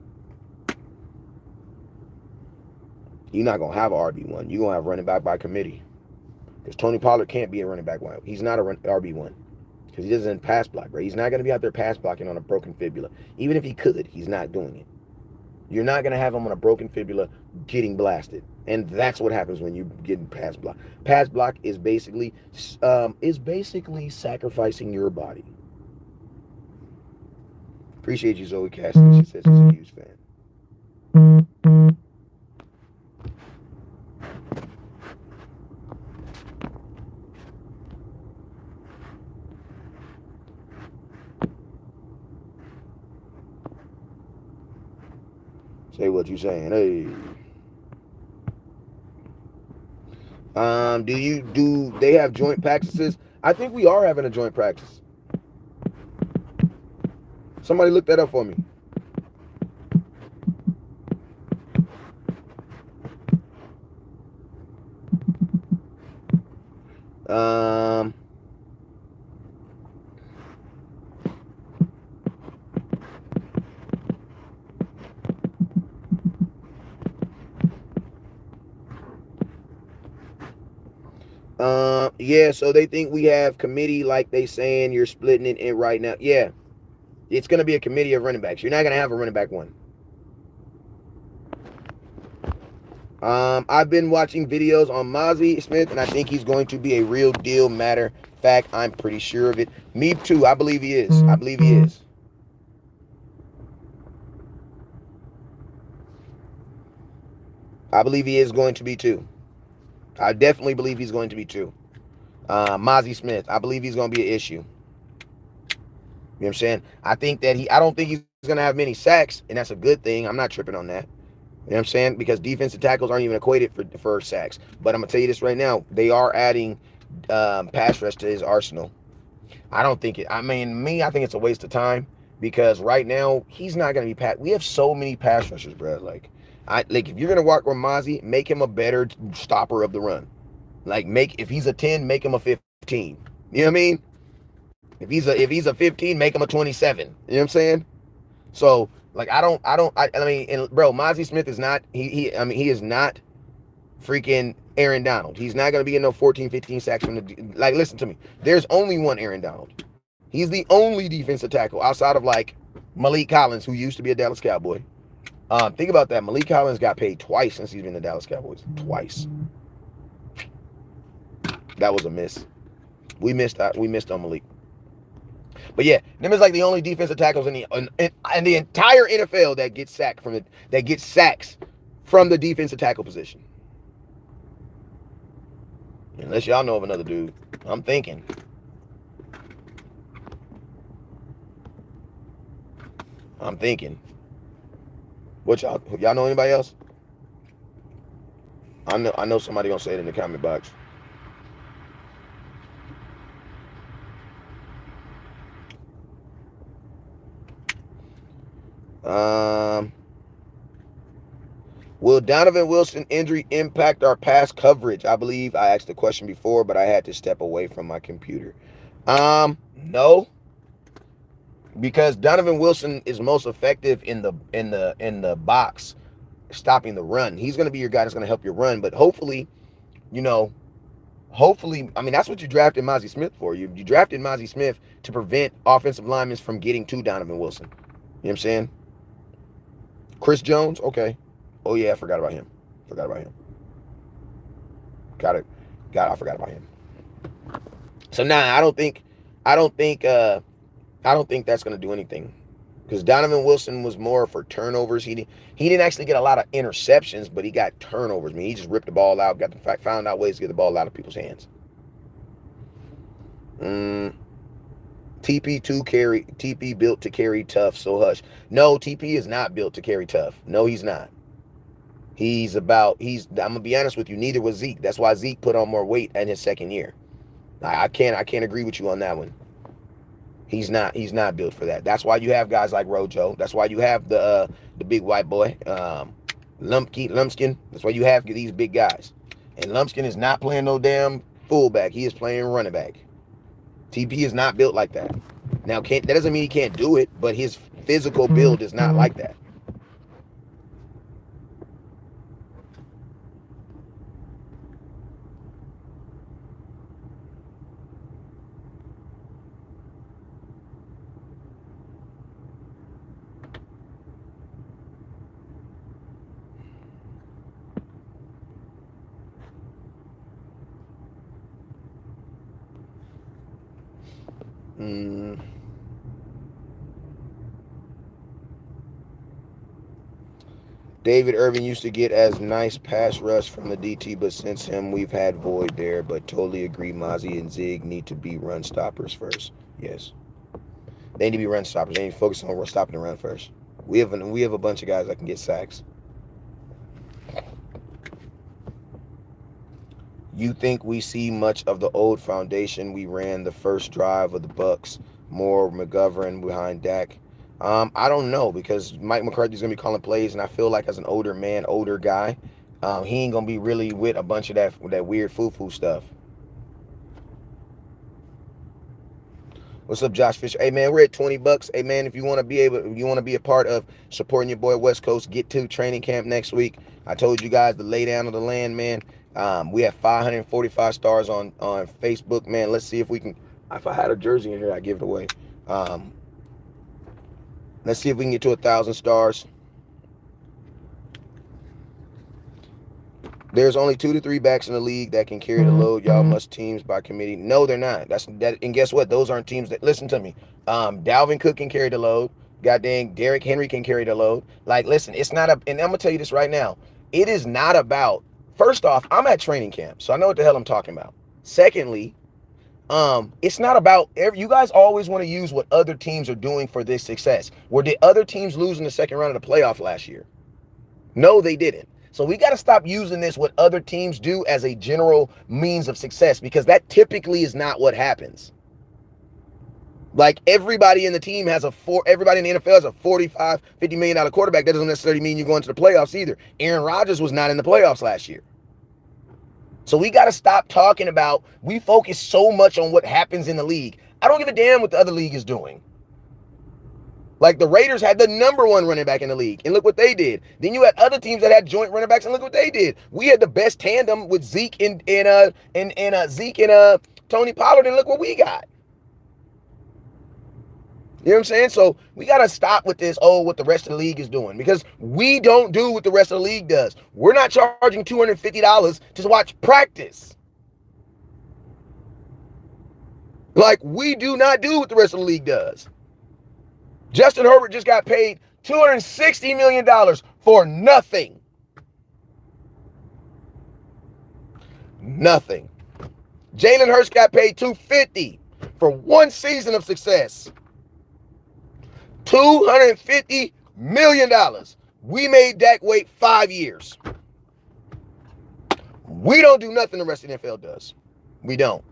Speaker 1: You're not gonna have a RB1. You're gonna have running back by committee. Because Tony Pollard can't be a running back one. He's not a RB1. Because he doesn't pass block, right? He's not gonna be out there pass blocking on a broken fibula. Even if he could, he's not doing it. You're not gonna have him on a broken fibula getting blasted. And that's what happens when you get pass block. Pass block is basically sacrificing your body. Appreciate you, Zoe Cassidy. She says she's a huge fan. Say what you saying. Hey. Do they have joint practices? I think we are having a joint practice. Somebody look that up for me. Yeah, so they think we have committee like they saying you're splitting it in right now. Yeah, it's going to be a committee of running backs. You're not going to have a running back one. I've been watching videos on Mazi Smith, and I think he's going to be a real deal. Matter of fact, I'm pretty sure of it. Me too. I believe he is. I believe he is. I believe he is going to be too. I definitely believe he's going to be too. Mazi Smith, I believe he's going to be an issue. You know what I'm saying? I don't think he's going to have many sacks, and that's a good thing. I'm not tripping on that. You know what I'm saying? Because defensive tackles aren't even equated for sacks. But I'm going to tell you this right now. They are adding pass rush to his arsenal. I don't think it. I think it's a waste of time because right now he's not going to be we have so many pass rushers, bro. Like if you're going to walk with Mazi, make him a better stopper of the run. Like if he's a 10, make him a 15. You know what I mean? If he's a 15, make him a 27. You know what I'm saying? So like I mean, bro, Mazi Smith is not he is not freaking Aaron Donald. He's not gonna be in no 14, 15 sacks from the like. Listen to me. There's only one Aaron Donald. He's the only defensive tackle outside of like Malik Collins, who used to be a Dallas Cowboy. Think about that. Malik Collins got paid twice since he's been the Dallas Cowboys. Twice. That was a miss. We missed on Malik. But yeah, them is like the only defensive tackles in the entire NFL that get sacks from the defensive tackle position. Unless y'all know of another dude. I'm thinking. What y'all know anybody else? I know somebody gonna say it in the comment box. Will Donovan Wilson injury impact our pass coverage? I believe I asked the question before, but I had to step away from my computer. No. Because Donovan Wilson is most effective in the box, stopping the run. He's going to be your guy that's going to help you run, but hopefully, I mean, that's what you drafted Mazi Smith for. You drafted Mazi Smith to prevent offensive linemen from getting to Donovan Wilson. You know what I'm saying? Chris Jones, okay. Oh yeah, I forgot about him. I forgot about him. So I don't think that's gonna do anything. Because Donovan Wilson was more for turnovers. He didn't actually get a lot of interceptions, but he got turnovers. I mean, he just ripped the ball out, found out ways to get the ball out of people's hands. TP built to carry tough, so hush. No, TP is not built to carry tough. No, he's not. I'm gonna be honest with you, neither was Zeke. That's why Zeke put on more weight in his second year. I can't agree with you on that one. He's not built for that. That's why you have guys like Rojo. That's why you have the big white boy. Lumpkin. That's why you have these big guys. And Lumpkin is not playing no damn fullback. He is playing running back. TP is not built like that. Now, that doesn't mean he can't do it, but his physical build is not like that. David Irving used to get as nice pass rush from the DT, but since him, we've had Void there. But totally agree, Mozzie and Zig need to be run stoppers first. Yes, they need to be run stoppers. They need to focus on stopping the run first. We have a bunch of guys that can get sacks. You think we see much of the old foundation we ran the first drive of the Bucks? More McGovern behind Dak. I don't know, because Mike McCarthy's gonna be calling plays, and I feel like as an older guy, he ain't gonna be really with a bunch of that weird foo-foo stuff. What's up, Josh Fisher? Hey man, we're at $20. Hey man, if you want to be a part of supporting your boy West Coast, get to training camp next week. I told you guys the lay down of the land, man. We have 545 stars on Facebook, man. Let's see if we can. If I had a jersey in here, I'd give it away. Let's see if we can get to 1,000 stars. There's only 2 to 3 backs in the league that can carry the load. Y'all must teams by committee. No, they're not. And guess what? Those aren't teams that listen to me. Dalvin Cook can carry the load. God dang, Derrick Henry can carry the load. Like, listen, it's not and I'm gonna tell you this right now. It is not about. First off, I'm at training camp, so I know what the hell I'm talking about. Secondly, it's not about you guys always want to use what other teams are doing for this success. Or did other teams lose in the second round of the playoff last year? No, they didn't. So we got to stop using this, what other teams do, as a general means of success, because that typically is not what happens. Like, everybody in the team everybody in the NFL has a $45, $50 million quarterback. That doesn't necessarily mean you're going to the playoffs either. Aaron Rodgers was not in the playoffs last year. So we got to stop talking about, we focus so much on what happens in the league. I don't give a damn what the other league is doing. Like, the Raiders had the number 1 running back in the league, and look what they did. Then you had other teams that had joint running backs, and look what they did. We had the best tandem with Zeke and Tony Pollard, and look what we got. You know what I'm saying? So we got to stop with this, what the rest of the league is doing, because we don't do what the rest of the league does. We're not charging $250 to watch practice. Like, we do not do what the rest of the league does. Justin Herbert just got paid $260 million for nothing. Nothing. Jalen Hurts got paid $250 for 1 season of success. $250 million. We made Dak wait 5 years. We don't do nothing the rest of the NFL does. We don't.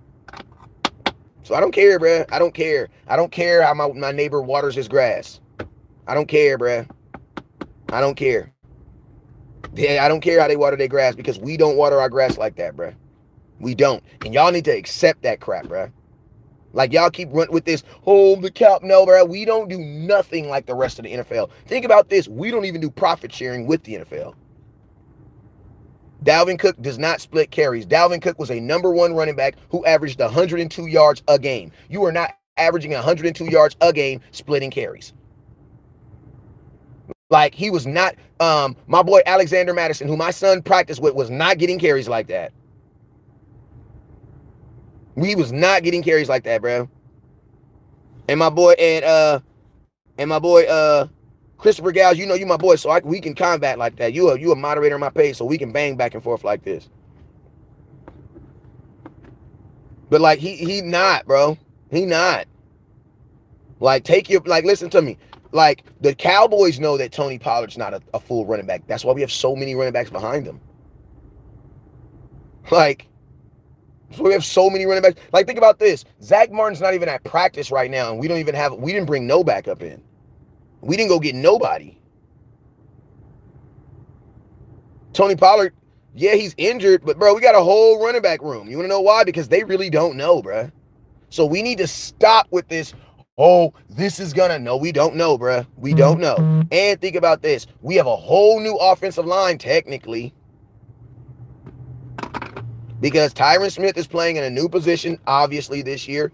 Speaker 1: So I don't care, bruh. I don't care. I don't care how my neighbor waters his grass. I don't care, bruh. I don't care. Yeah, I don't care how they water their grass, because we don't water our grass like that, bruh. We don't. And y'all need to accept that crap, bruh. Like, y'all keep running with this, the cap. No, bruh. We don't do nothing like the rest of the NFL. Think about this. We don't even do profit sharing with the NFL. Dalvin Cook does not split carries. Dalvin Cook was a number 1 running back who averaged 102 yards a game. You are not averaging 102 yards a game splitting carries. Like, he was not, my boy Alexander Madison, who my son practiced with, was not getting carries like that. He was not getting carries like that, bro. And my boy, Christopher Gals, you know you my boy, so we can combat like that. You a moderator on my page, so we can bang back and forth like this. But like, he not, bro. He not. Like, listen to me. Like, the Cowboys know that Tony Pollard's not a full running back. That's why we have so many running backs behind him. Like, so we have so many running backs. Like, think about this. Zach Martin's not even at practice right now, and we didn't bring no backup in. We didn't go get nobody. Tony Pollard, yeah, he's injured, but bro, we got a whole running back room. You want to know why? Because they really don't know, bro. So we need to stop with this. Oh, this is gonna. No, we don't know, bro. We don't know. And think about this. We have a whole new offensive line, technically. Because Tyron Smith is playing in a new position, obviously, this year.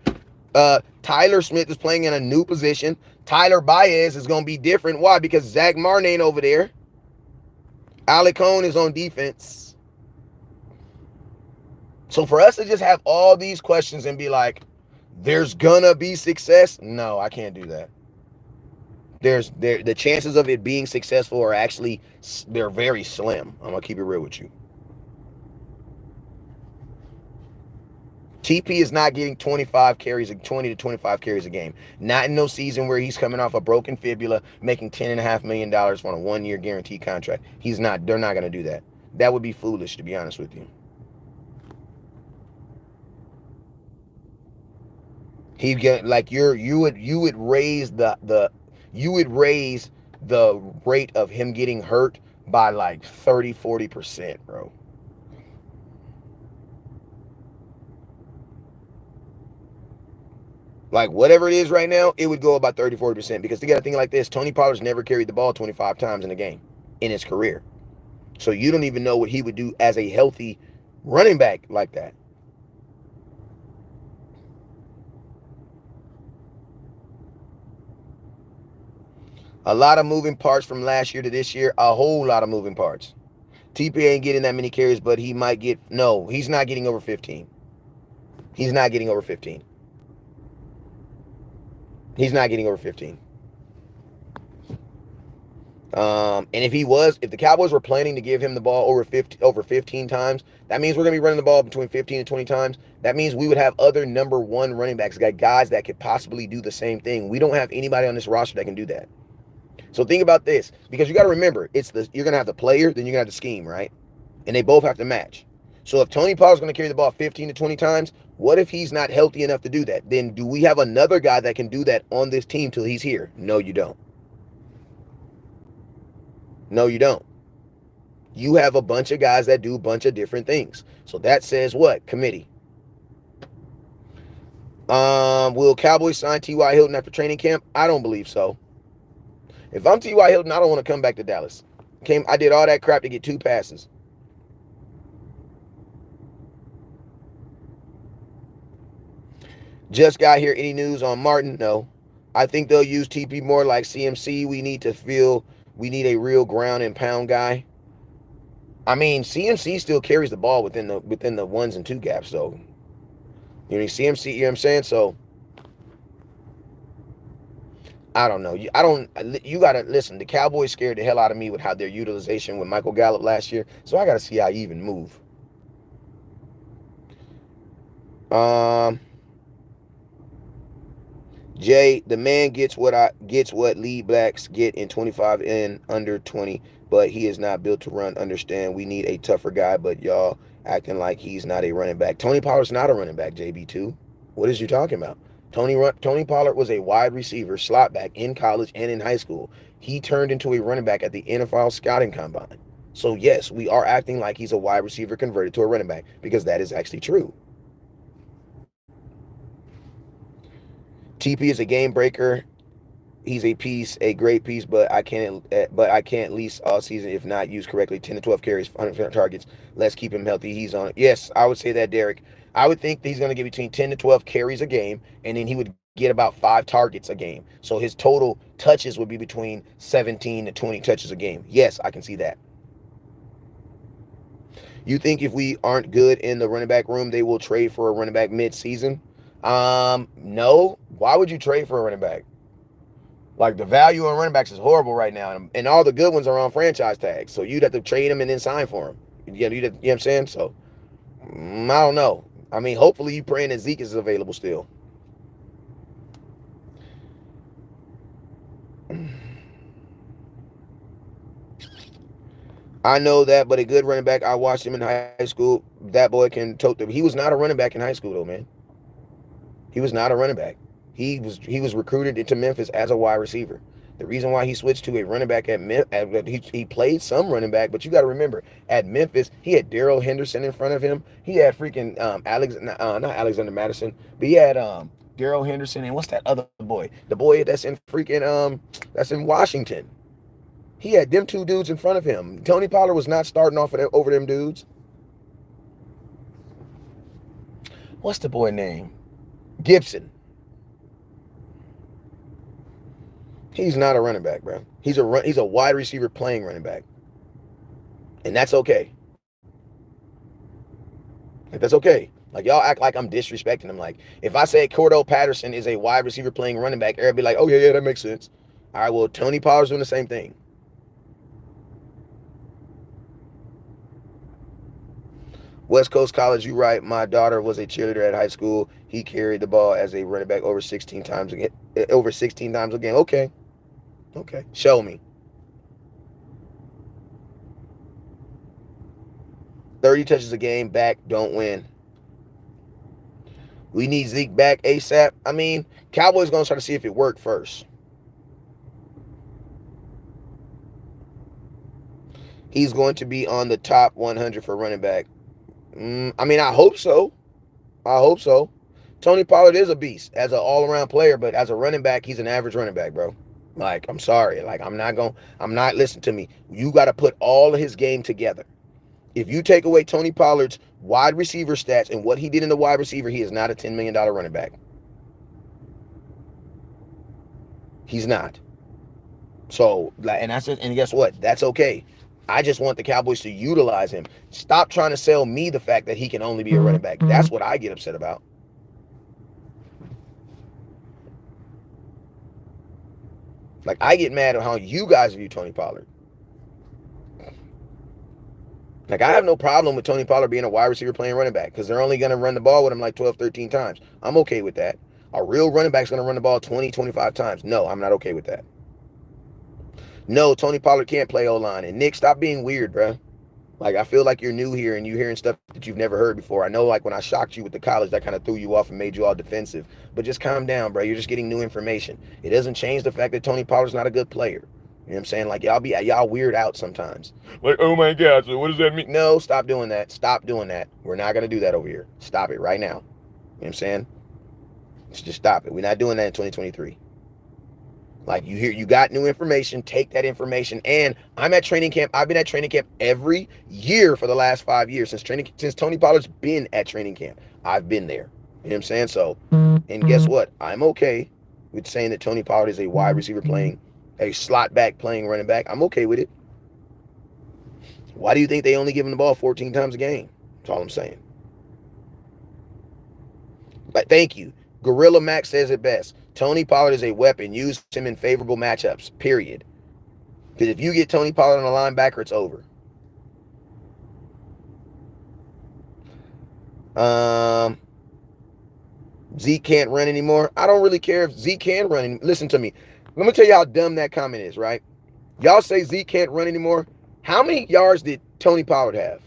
Speaker 1: Tyler Smith is playing in a new position. Tyler Baez is going to be different. Why? Because Zach Martin ain't over there. Alec Cohn is on defense. So for us to just have all these questions and be like, there's going to be success? No, I can't do that. The chances of it being successful are actually, they're very slim. I'm going to keep it real with you. TP is not getting 25 carries, 20 to 25 carries a game. Not in no season where he's coming off a broken fibula, making $10.5 million on a 1-year guaranteed contract. He's not. They're not going to do that. That would be foolish, to be honest with you. He get like you would raise the rate of him getting hurt by like 30-40%, bro. Like whatever it is right now, it would go about 30-40%. Because you got to think like this: Tony Pollard's never carried the ball 25 times in a game in his career. So you don't even know what he would do as a healthy running back like that. A lot of moving parts from last year to this year. A whole lot of moving parts. TP ain't getting that many carries, but he might get... No, he's not getting over 15. He's not getting over 15. He's not getting over 15. And if the Cowboys were planning to give him the ball over 15 times, that means we're going to be running the ball between 15 and 20 times. That means we would have other number one running backs, guys that could possibly do the same thing. We don't have anybody on this roster that can do that. So think about this, because you got to remember, you're going to have the player, then you're going to have the scheme, right? And they both have to match. So if Tony Pollard's going to carry the ball 15 to 20 times, what if he's not healthy enough to do that? Then do we have another guy that can do that on this team till he's here? No, you don't. No, you don't. You have a bunch of guys that do a bunch of different things. So that says what? Committee. Will Cowboys sign T.Y. Hilton after training camp? I don't believe so. If I'm T.Y. Hilton, I don't want to come back to Dallas. I did all that crap to get 2 passes. Just got here. Any news on Martin? No. I think they'll use TP more like CMC. We need a real ground and pound guy. I mean, CMC still carries the ball within the 1s and 2 gaps, though. You know, CMC, you know what I'm saying? So I don't know. You got to listen. The Cowboys scared the hell out of me with how their utilization with Michael Gallup last year. So I got to see how he even move. Jay, the man gets what lead blacks get in 25 and under 20, but he is not built to run. Understand, we need a tougher guy, but y'all acting like he's not a running back. Tony Pollard's not a running back, JB2. What is you talking about? Tony Pollard was a wide receiver, slot back in college and in high school. He turned into a running back at the NFL scouting combine. So yes, we are acting like he's a wide receiver converted to a running back, because that is actually true. TP is a game breaker. He's a great piece, but I can't lease all season if not used correctly. 10 to 12 carries, 100 targets. Let's keep him healthy. He's on it. Yes, I would say that, Derek. I would think he's going to get between 10 to 12 carries a game, and then he would get about 5 targets a game. So his total touches would be between 17 to 20 touches a game. Yes, I can see that. You think if we aren't good in the running back room, they will trade for a running back mid-season? No. Why would you trade for a running back? Like, the value on running backs is horrible right now, and all the good ones are on franchise tags. So you'd have to trade them and then sign for them. You know what I'm saying? So I don't know. I mean, hopefully you praying that Zeke is available still. I know that, but a good running back, I watched him in high school. That boy can tote the... He was not a running back in high school, though, man. He was not a running back. He was recruited into Memphis as a wide receiver. The reason why he switched to a running back at Memphis, he played some running back, but you got to remember, at Memphis, he had Darrell Henderson in front of him. He had freaking not Alexander Madison, but he had Darrell Henderson, and what's that other boy? The boy that's in freaking that's in Washington. He had them two dudes in front of him. Tony Pollard was not starting off over them dudes. What's the boy name? Gibson. He's not a running back, bro. He's a wide receiver playing running back. And that's okay. Like, that's okay. Like, y'all act like I'm disrespecting him. Like, if I say Cordell Patterson is a wide receiver playing running back, everybody be like, oh, yeah, that makes sense. All right, well, Tony Pollard's doing the same thing. West Coast College, you right. My daughter was a cheerleader at high school. He carried the ball as a running back over 16 times again. Okay. Okay. Show me. 30 touches a game, back, don't win. We need Zeke back ASAP. I mean, Cowboys going to try to see if it worked first. He's going to be on the top 100 for running back. I mean, I hope so. Tony Pollard is a beast as an all-around player, but as a running back, he's an average running back, bro. Like, I'm sorry. Like, listen to me. You got to put all of his game together. If you take away Tony Pollard's wide receiver stats and what he did in the wide receiver, he is not a $10 million running back. He's not. So, and guess what? That's okay. I just want the Cowboys to utilize him. Stop trying to sell me the fact that he can only be a running back. That's what I get upset about. Like, I get mad at how you guys view Tony Pollard. Like, I have no problem with Tony Pollard being a wide receiver playing running back because they're only going to run the ball with him like 12, 13 times. I'm okay with that. A real running back's going to run the ball 20, 25 times. No, I'm not okay with that. No, Tony Pollard can't play O-line. And Nick, stop being weird, bro. Like, I feel like you're new here and you're hearing stuff that you've never heard before. I know, like, when I shocked you with the college, that kind of threw you off and made you all defensive. But just calm down, bro. You're just getting new information. It doesn't change the fact that Tony Pollard's not a good player. You know what I'm saying? Like, y'all weird out sometimes. Like, oh my God, so what does that mean? No, stop doing that. Stop doing that. We're not going to do that over here. Stop it right now. You know what I'm saying? Just stop it. We're not doing that in 2023. Like, you got new information, take that information. And I'm at training camp. I've been at training camp every year for the last 5 years since Tony Pollard's been at training camp. I've been there. You know what I'm saying? So, and guess what? I'm okay with saying that Tony Pollard is a wide receiver playing, a slot back playing running back. I'm okay with it. Why do you think they only give him the ball 14 times a game? That's all I'm saying. But thank you. Gorilla Max says it best. Tony Pollard is a weapon. Use him in favorable matchups, period. Because if you get Tony Pollard on a linebacker, it's over. Zeke can't run anymore. I don't really care if Zeke can run. Listen to me. Let me tell you how dumb that comment is, right? Y'all say Zeke can't run anymore. How many yards did Tony Pollard have?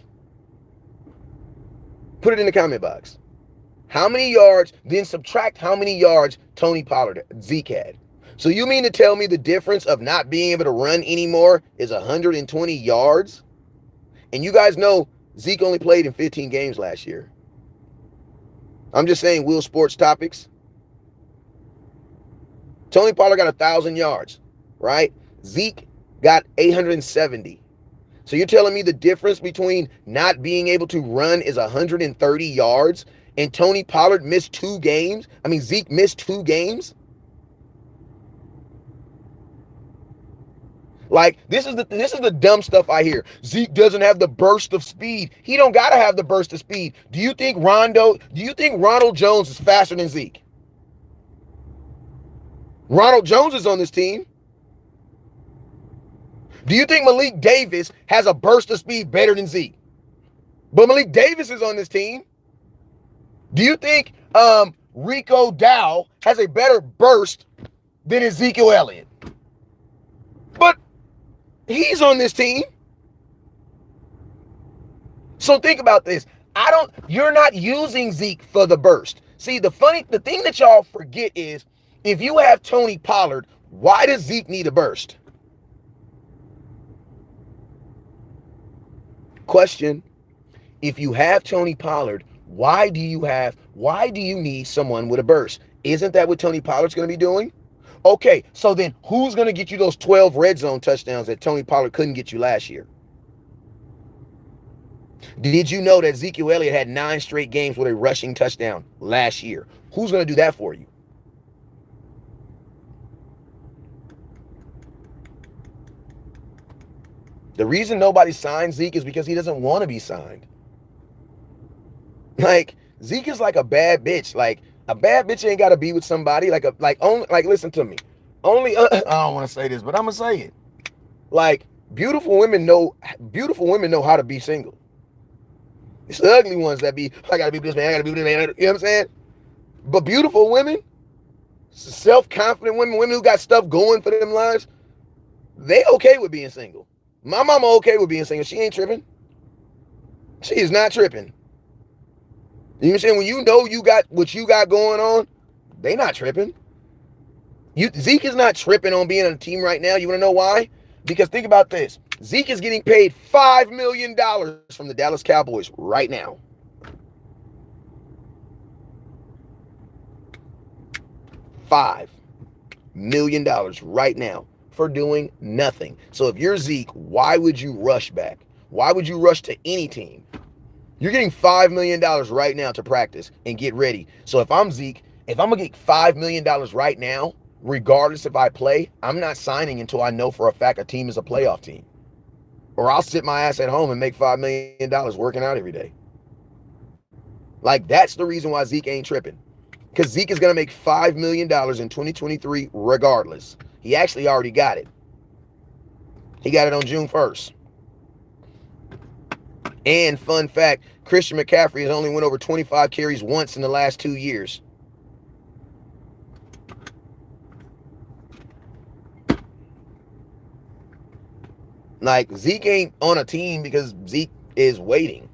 Speaker 1: Put it in the comment box. How many yards, then subtract how many yards Zeke had. So you mean to tell me the difference of not being able to run anymore is 120 yards? And you guys know Zeke only played in 15 games last year. I'm just saying, Will Sports Topics. Tony Pollard got 1,000 yards, right? Zeke got 870. So you're telling me the difference between not being able to run is 130 yards and Tony Pollard missed 2 games? I mean, Zeke missed 2 games? Like, this is the dumb stuff I hear. Zeke doesn't have the burst of speed. He don't got to have the burst of speed. Do you think Ronald Jones is faster than Zeke? Ronald Jones is on this team. Do you think Malik Davis has a burst of speed better than Zeke? But Malik Davis is on this team. Do you think Rico Dow has a better burst than Ezekiel Elliott? But he's on this team. So think about this. You're not using Zeke for the burst. See, the thing that y'all forget is if you have Tony Pollard, Why does Zeke need a burst? Question. If you have Tony Pollard, why do you need someone with a burst? Isn't that what Tony Pollard's going to be doing? Okay, so then who's going to get you those 12 red zone touchdowns that Tony Pollard couldn't get you last year? Did you know that Ezekiel Elliott had 9 straight games with a rushing touchdown last year? Who's going to do that for you? The reason nobody signed Zeke is because he doesn't want to be signed. Like, Zeke is like a bad bitch. Like, a bad bitch ain't got to be with somebody. Listen to me. I don't want to say this, but I'm going to say it. Like, beautiful women know how to be single. It's the ugly ones that be, I got to be with this man, I got to be with this man. You know what I'm saying? But beautiful women, self-confident women who got stuff going for them lives, they okay with being single. My mama okay with being single. She ain't tripping. She is not tripping. You know what I'm saying? When you know you got what you got going on, they not tripping. Zeke is not tripping on being on a team right now. You want to know why? Because think about this. Zeke is getting paid $5 million from the Dallas Cowboys right now. $5 million right now for doing nothing. So if you're Zeke, why would you rush back? Why would you rush to any team? You're getting $5 million right now to practice and get ready. So if I'm Zeke, if I'm going to get $5 million right now, regardless if I play, I'm not signing until I know for a fact a team is a playoff team. Or I'll sit my ass at home and make $5 million working out every day. Like, that's the reason why Zeke ain't tripping. Because Zeke is going to make $5 million in 2023 regardless. He actually already got it. He got it on June 1st. And fun fact, Christian McCaffrey has only went over 25 carries once in the last 2 years. Like, Zeke ain't on a team because Zeke is waiting.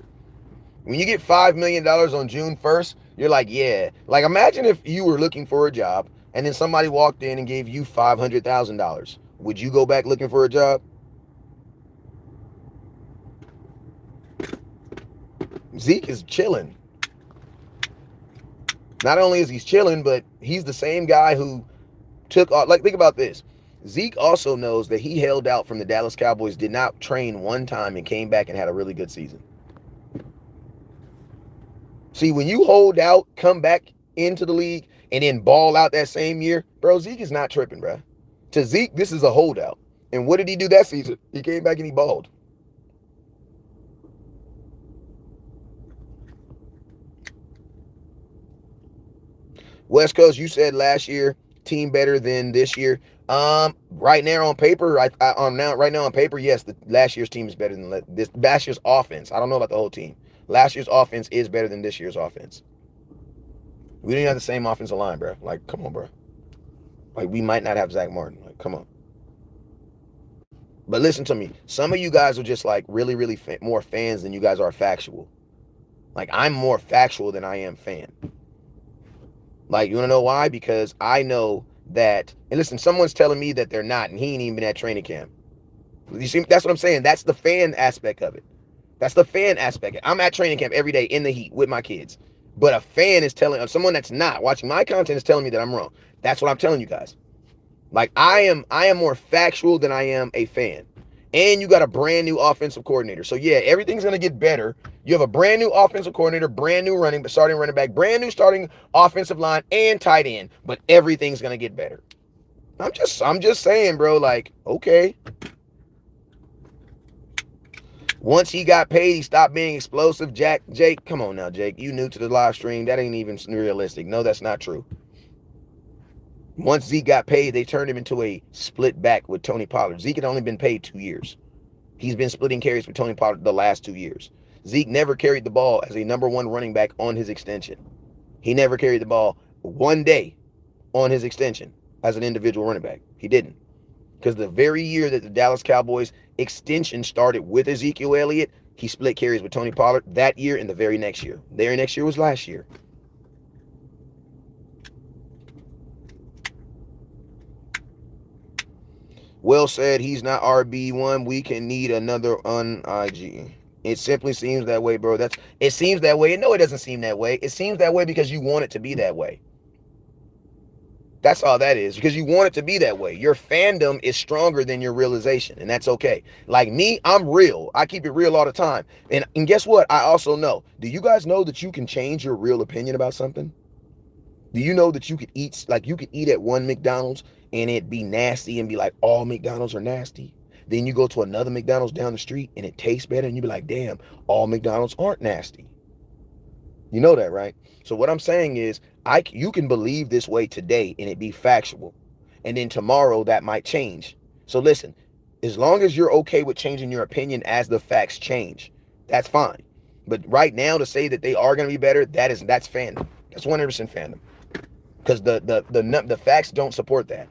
Speaker 1: When you get $5 million on June 1st, you're like, yeah. Like, imagine if you were looking for a job and then somebody walked in and gave you $500,000. Would you go back looking for a job? Zeke is chilling. Not only is he chilling, but he's the same guy who took off. Like, think about this. Zeke also knows that he held out from the Dallas Cowboys, did not train one time, and came back and had a really good season. See, when you hold out, come back into the league, and then ball out that same year, bro, Zeke is not tripping, bro. To Zeke, this is a holdout. And what did he do that season? He came back and he balled. West Coast, you said last year, team better than this year. Right now on paper, right now on paper, yes, the last year's team is better than this last year's offense. I don't know about the whole team. Last year's offense is better than this year's offense. We didn't have the same offensive line, bro. Like, come on, bro. Like, we might not have Zach Martin. Like, come on. But listen to me. Some of you guys are just like really, really more fans than you guys are factual. Like, I'm more factual than I am fan. Like, you want to know why? Because I know that, and listen, someone's telling me that they're not, and he ain't even been at training camp. You see, that's what I'm saying. That's the fan aspect of it. That's the fan aspect. I'm at training camp every day in the heat with my kids. But a fan is telling, someone that's not watching my content is telling me that I'm wrong. That's what I'm telling you guys. Like, I am more factual than I am a fan. And you got a brand new offensive coordinator. So yeah, everything's going to get better. You have a brand new offensive coordinator, brand new starting running back, brand new starting offensive line and tight end, but everything's going to get better. I'm just saying, bro, like, okay. Once he got paid, he stopped being explosive. Jake, come on now, Jake. You new to the live stream. That ain't even realistic. No, that's not true. Once Zeke got paid, they turned him into a split back with Tony Pollard. Zeke had only been paid 2 years. He's been splitting carries with Tony Pollard the last 2 years. Zeke never carried the ball as a number one running back on his extension. He never carried the ball one day on his extension as an individual running back. He didn't. Because the very year that the Dallas Cowboys extension started with Ezekiel Elliott, he split carries with Tony Pollard that year and the very next year. The very next year was last year. Well said. He's not RB1. We can need another on IG. It simply seems that way, bro. It seems that way. No, it doesn't seem that way. It seems that way because you want it to be that way. That's all that is, because you want it to be that way. Your fandom is stronger than your realization, and that's okay. Like me, I'm real. I keep it real all the time. And guess what? I also know. Do you guys know that you can change your real opinion about something? Do you know that you could eat, like you could eat at one McDonald's and it be nasty and be like, all McDonald's are nasty? Then you go to another McDonald's down the street and it tastes better and you be like, damn, all McDonald's aren't nasty. You know that, right? So what I'm saying is, you can believe this way today and it be factual. And then tomorrow that might change. So listen, as long as you're okay with changing your opinion as the facts change, that's fine. But right now to say that they are going to be better, that's fandom. That's 100% fandom. Because the facts don't support that.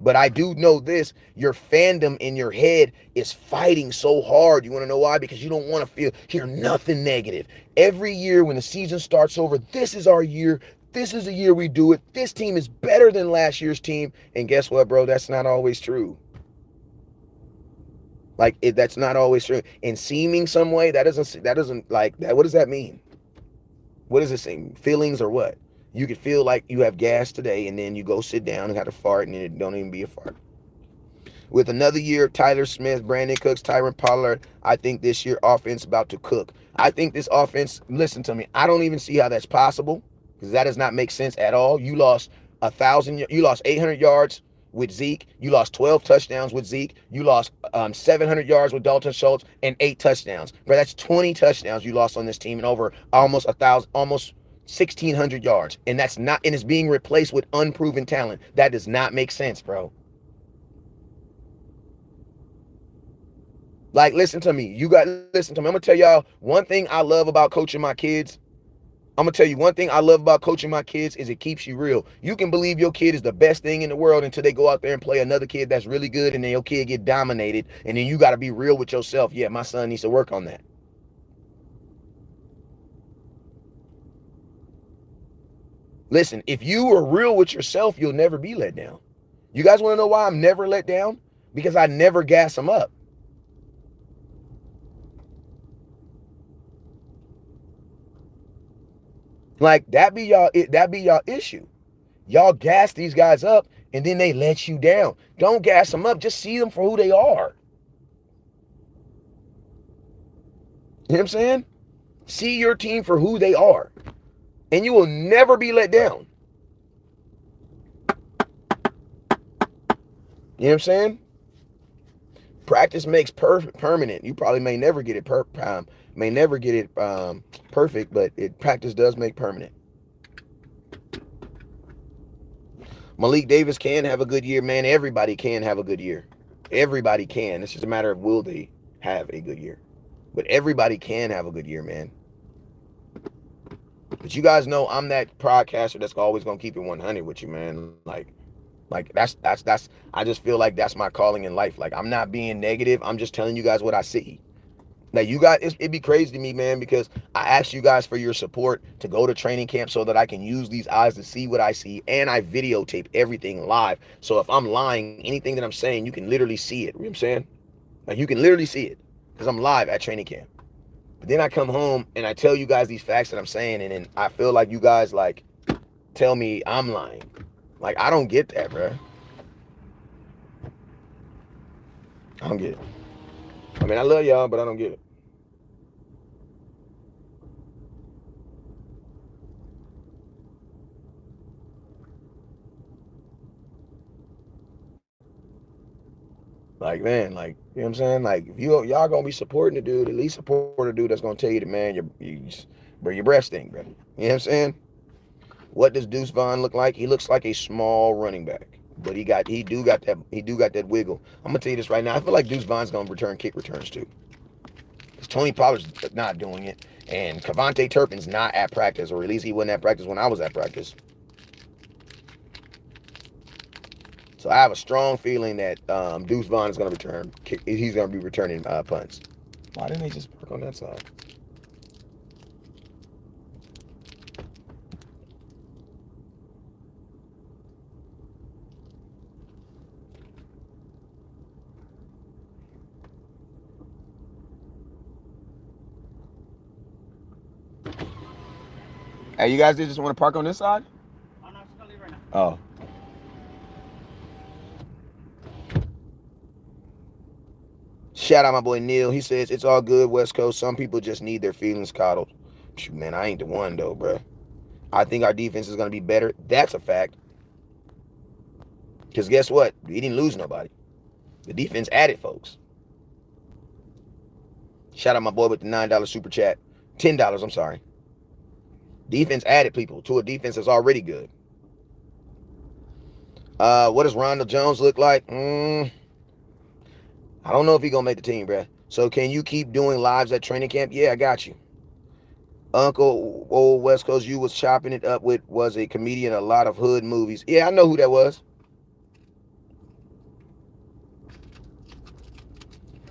Speaker 1: But I do know this, your fandom in your head is fighting so hard. You want to know why? Because you don't want to hear nothing negative. Every year when the season starts over, this is our year. This is the year we do it. This team is better than last year's team. And guess what, bro? That's not always true. That's not always true. In seeming some way, that doesn't like that. What does that mean? What does it say? Feelings or what? You could feel like you have gas today and then you go sit down and got a fart and it don't even be a fart. With another year of Tyler Smith, Brandon Cooks, Tyron Pollard, I think this year offense about to cook. I think this offense, listen to me, I don't even see how that's possible because that does not make sense at all. You lost 800 yards with Zeke. You lost 12 touchdowns with Zeke. You lost 700 yards with Dalton Schultz and 8 touchdowns. But that's 20 touchdowns you lost on this team and over almost 1,600 yards. And it's being replaced with unproven talent. That does not make sense, bro. Like, listen to me. Listen to me. I'm going to tell y'all one thing I love about coaching my kids. I'm going to tell you one thing I love about coaching my kids is it keeps you real. You can believe your kid is the best thing in the world until they go out there and play another kid that's really good and then your kid get dominated. And then you got to be real with yourself. Yeah, my son needs to work on that. Listen, if you are real with yourself, you'll never be let down. You guys want to know why I'm never let down? Because I never gas them up. Like that be y'all issue. Y'all gas these guys up and then they let you down. Don't gas them up. Just see them for who they are. You know what I'm saying? See your team for who they are. And you will never be let down. You know what I'm saying? Practice makes permanent. You probably may never get it perfect, but practice does make permanent. Malik Davis can have a good year, man. Everybody can have a good year. Everybody can. It's just a matter of will they have a good year. But everybody can have a good year, man. But you guys know I'm that podcaster that's always gonna keep it 100 with you, man. Like that's I just feel like that's my calling in life. Like I'm not being negative. I'm just telling you guys what I see. Now you guys, it'd be crazy to me, man, because I asked you guys for your support to go to training camp so that I can use these eyes to see what I see, and I videotape everything live. So if I'm lying, anything that I'm saying, you can literally see it. You know what I'm saying? Like you can literally see it because I'm live at training camp. But then I come home and I tell you guys these facts that I'm saying, and then I feel like you guys like tell me I'm lying. Like I don't get that, bro. I don't get it. I mean, I love y'all, but I don't get it. Like, man, like, you know what I'm saying? Like, if y'all gonna be supporting the dude, at least support a dude that's gonna tell you that, man, your breath stink, bro. You know what I'm saying? What does Deuce Vaughn look like? He looks like a small running back, but he do got that wiggle. I'm gonna tell you this right now. I feel like Deuce Vaughn's gonna return kick returns too. Because Tony Pollard's not doing it, and Kevontae Turpin's not at practice, or at least he wasn't at practice when I was at practice. So I have a strong feeling that Deuce Vaughn is going to return. He's going to be returning punts. Why didn't they just park on that side? Hey, you guys just want to park on this side?
Speaker 2: Oh no, she's gonna leave right now.
Speaker 1: Oh. Shout out my boy Neil. He says it's all good, West Coast. Some people just need their feelings coddled. Shoot, man, I ain't the one though, bro. I think our defense is gonna be better. That's a fact. Because guess what? We didn't lose nobody. The defense added folks. Shout out my boy with the $9 super chat. $10, I'm sorry. Defense added people to a defense that's already good. What does Ronald Jones look like? I don't know if he's going to make the team, bruh. So can you keep doing lives at training camp? Yeah, I got you. Uncle Old West Coast you was chopping it up with was a comedian in a lot of hood movies. Yeah, I know who that was.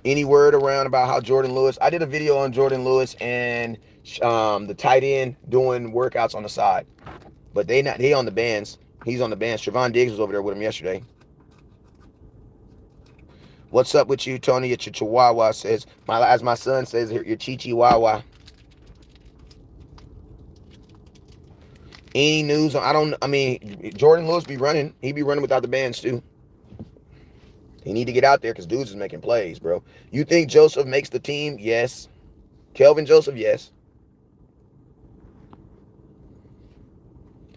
Speaker 1: Any word around about how Jordan Lewis? I did a video on Jordan Lewis and the tight end doing workouts on the side, but he on the bands. He's on the bands. Trevon Diggs was over there with him yesterday. What's up with you, Tony? Your Chihuahua says, as my son says here, your Chihuahua. Any news? I mean, Jordan Lewis be running. He be running without the bands too. He need to get out there because dudes is making plays, bro. You think Joseph makes the team? Yes. Kelvin Joseph, yes.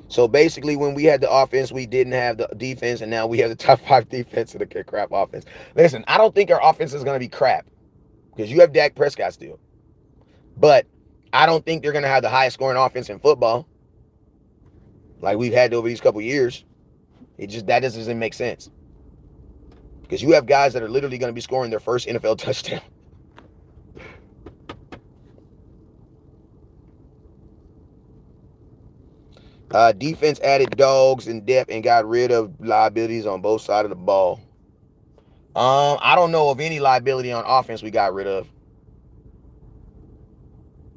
Speaker 1: So basically, when we had the offense, we didn't have the defense, and now we have the top 5 defense and the crap offense. Listen, I don't think our offense is going to be crap because you have Dak Prescott still. But I don't think they're going to have the highest scoring offense in football like we've had over these couple years. That doesn't make sense. Because you have guys that are literally going to be scoring their first NFL touchdown. Defense added dogs in depth and got rid of liabilities on both sides of the ball. I don't know of any liability on offense we got rid of.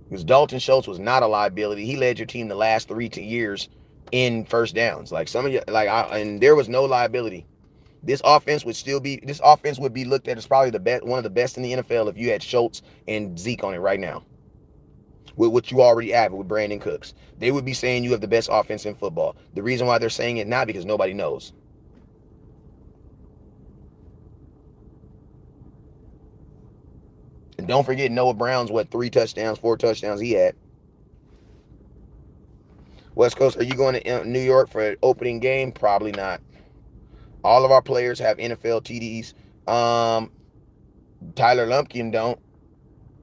Speaker 1: Because Dalton Schultz was not a liability. He led your team the last 3 years in first downs. Like some of you, and there was no liability. This offense would be looked at as probably the best, one of the best in the NFL if you had Schultz and Zeke on it right now. With what you already have with Brandon Cooks. They would be saying you have the best offense in football. The reason why they're saying it now because nobody knows. And don't forget Noah Brown's 3 touchdowns, 4 touchdowns he had. West Coast, are you going to New York for an opening game? Probably not. All of our players have NFL TDs. Tyler Lumpkin don't.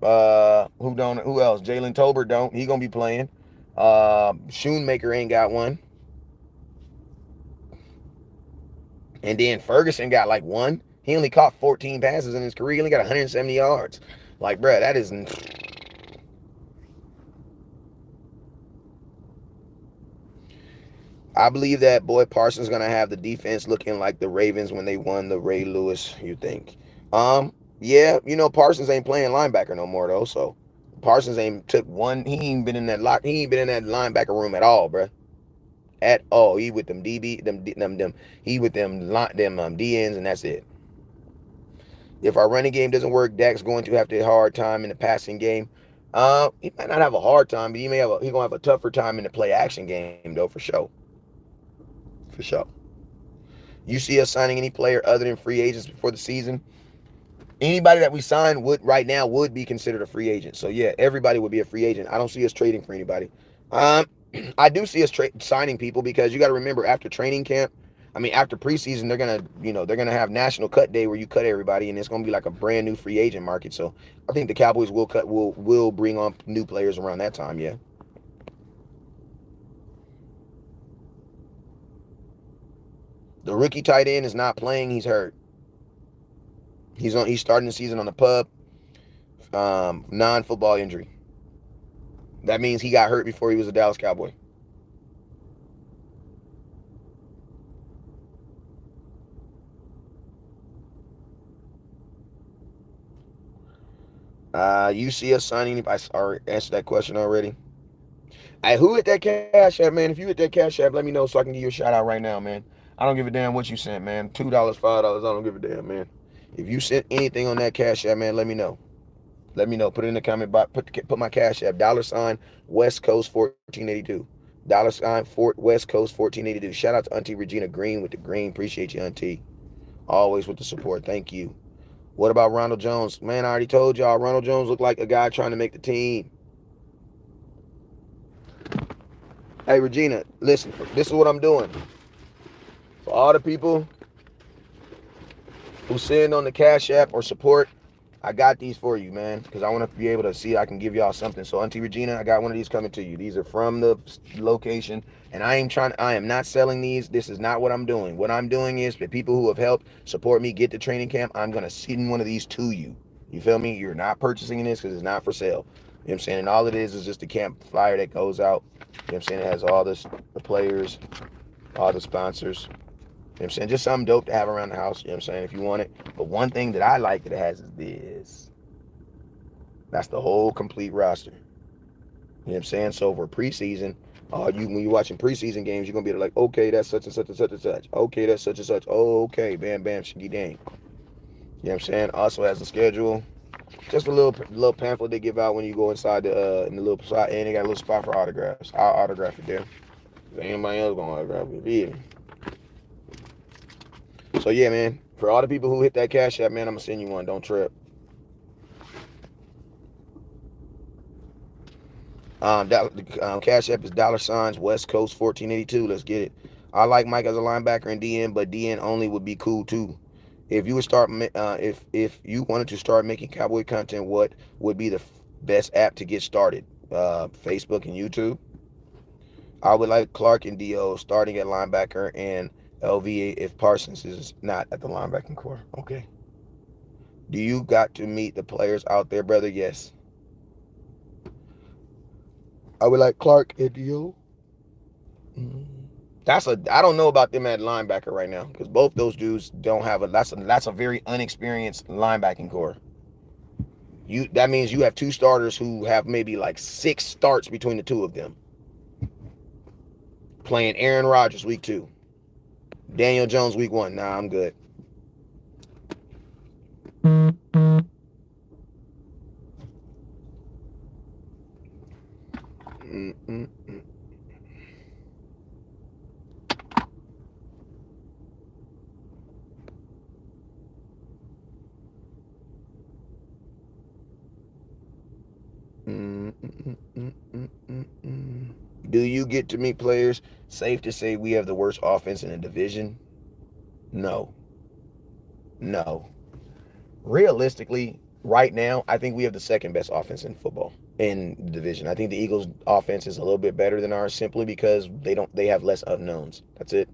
Speaker 1: Who else? Jalen Tolbert don't. He gonna be playing. Schoonmaker ain't got one. And then Ferguson got like 1. He only caught 14 passes in his career. He only got 170 yards. Like, bruh, that isn't. I believe that boy Parsons gonna have the defense looking like the Ravens when they won the Ray Lewis. You think? Yeah, Parsons ain't playing linebacker no more though. So Parsons ain't took one. He ain't been in that He ain't been in that linebacker room at all, bruh. At all. He with them DB, them. He with them DNs, and that's it. If our running game doesn't work, Dak's going to have to have a hard time in the passing game. He might not have a hard time, but he's gonna have a tougher time in the play action game though, for sure. For sure. You see us signing any player other than free agents before the season? Anybody that we sign right now would be considered a free agent. So yeah, everybody would be a free agent. I don't see us trading for anybody. I do see us signing people because you got to remember after training camp, after preseason, they're gonna have National Cut Day where you cut everybody, and it's gonna be like a brand new free agent market. So I think the Cowboys will bring on new players around that time. Yeah. The rookie tight end is not playing. He's hurt. He's starting the season on the PUP, non-football injury. That means he got hurt before he was a Dallas Cowboy. You see us signing? I already answered that question already. Hey, who hit that cash app, man? If you hit that cash app, let me know so I can give you a shout out right now, man. I don't give a damn what you sent, man. $2, $5, I don't give a damn, man. If you sent anything on that cash app, man, let me know. Let me know. Put it in the comment box. Put my cash app. $ West Coast 1482. Fort West Coast 1482. Shout out to Auntie Regina Green with the green. Appreciate you, Auntie. Always with the support. Thank you. What about Ronald Jones? Man, I already told y'all. Ronald Jones looked like a guy trying to make the team. Hey, Regina, listen. This is what I'm doing. For all the people who send on the Cash App or support, I got these for you, man, because I want to be able to see I can give y'all something. So, Auntie Regina, I got one of these coming to you. These are from the location, and I am not selling these. This is not what I'm doing. What I'm doing is the people who have helped support me get to training camp, I'm going to send one of these to you. You feel me? You're not purchasing this because it's not for sale. You know what I'm saying? And all it is just a camp flyer that goes out. You know what I'm saying? It has all the players, all the sponsors. You know what I'm saying? Just something dope to have around the house. You know what I'm saying? If you want it. But one thing that I like that it has is this. That's the whole complete roster. You know what I'm saying? So for preseason, when you're watching preseason games, you're going to be like, okay, that's such and such and such and such. Okay, that's such and such. Oh, okay, bam, bam, shiggy dang. You know what I'm saying? Also has the schedule. Just a little pamphlet they give out when you go inside in the little spot. And they got a little spot for autographs. I'll autograph it there. Anybody else going to autograph it? Yeah. So yeah, man, for all the people who hit that Cash App, man, I'm gonna send you one. Don't trip. Cash App is $ West Coast 1482. Let's get it. I like Mike as a linebacker and DN, but DN only would be cool too. If you would start, if you wanted to start making cowboy content, what would be the best app to get started? Facebook and YouTube. I would like Clark and Do starting at linebacker and LVA if Parsons is not at the linebacking core. Okay. Do you got to meet the players out there, brother? Yes. I would like Clark and Do. I don't know about them at linebacker right now because both those dudes don't have that's a very unexperienced linebacking core. That means you have two starters who have maybe like 6 starts between the two of them. Playing Aaron Rodgers week 2. Daniel Jones week 1. Nah, I'm good. Do you get to meet players? Safe to say we have the worst offense in the division? No. Realistically, right now, I think we have the second best offense in football in the division. I think the Eagles' offense is a little bit better than ours simply because they have less unknowns. That's it.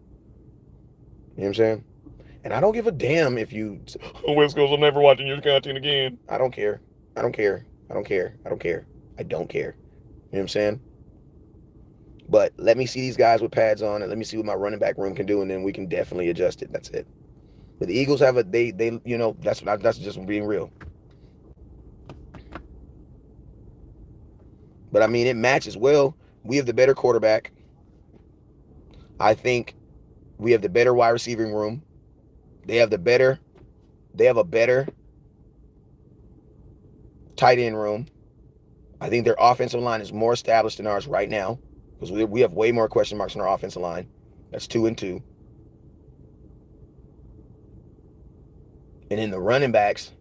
Speaker 1: You know what I'm saying? And I don't give a damn if you West Coast, I'm never watching your content again. I don't care. I don't care. I don't care. I don't care. I don't care. You know what I'm saying? But let me see these guys with pads on and let me see what my running back room can do, and then we can definitely adjust it. That's it. But the Eagles have they you know, that's just being real. But I mean, it matches well. We have the better quarterback. I think we have the better wide receiving room. They have a better tight end room. I think their offensive line is more established than ours right now because we have way more question marks in our offensive line. That's 2-2. And in the running backs,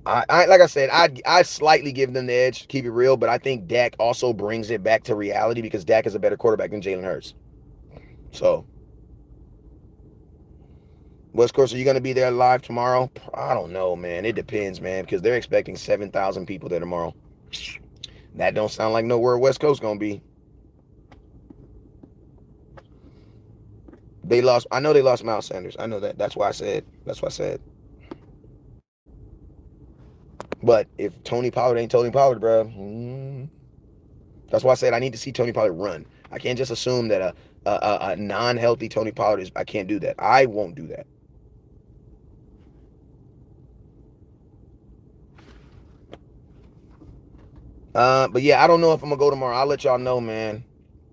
Speaker 1: I like I said, I slightly give them the edge, keep it real, but I think Dak also brings it back to reality because Dak is a better quarterback than Jalen Hurts. So, West Coast, are you going to be there live tomorrow? I don't know, man. It depends, man, because they're expecting 7,000 people there tomorrow. That don't sound like nowhere West Coast going to be. I know they lost Miles Sanders. I know that. That's why I said. But if Tony Pollard ain't Tony Pollard, bro, that's why I said I need to see Tony Pollard run. I can't just assume that a non-healthy Tony Pollard is. I can't do that. I won't do that. But yeah, I don't know if I'm gonna go tomorrow. I'll let y'all know, man.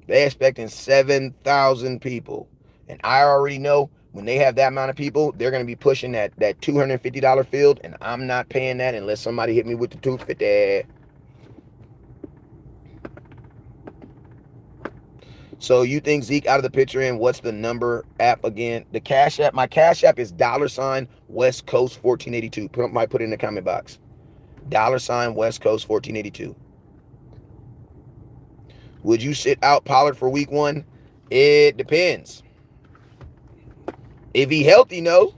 Speaker 1: They expecting 7,000 people, and I already know When they have that amount of people, they're going to be pushing that $250 field, and I'm not paying that unless somebody hit me with the 250. So you think Zeke out of the picture, and what's the number app again? The Cash App, my Cash App is $ West Coast 1482. Might put it in the comment box. $ West Coast 1482. Would you sit out Pollard for week 1? It depends. If he healthy, no.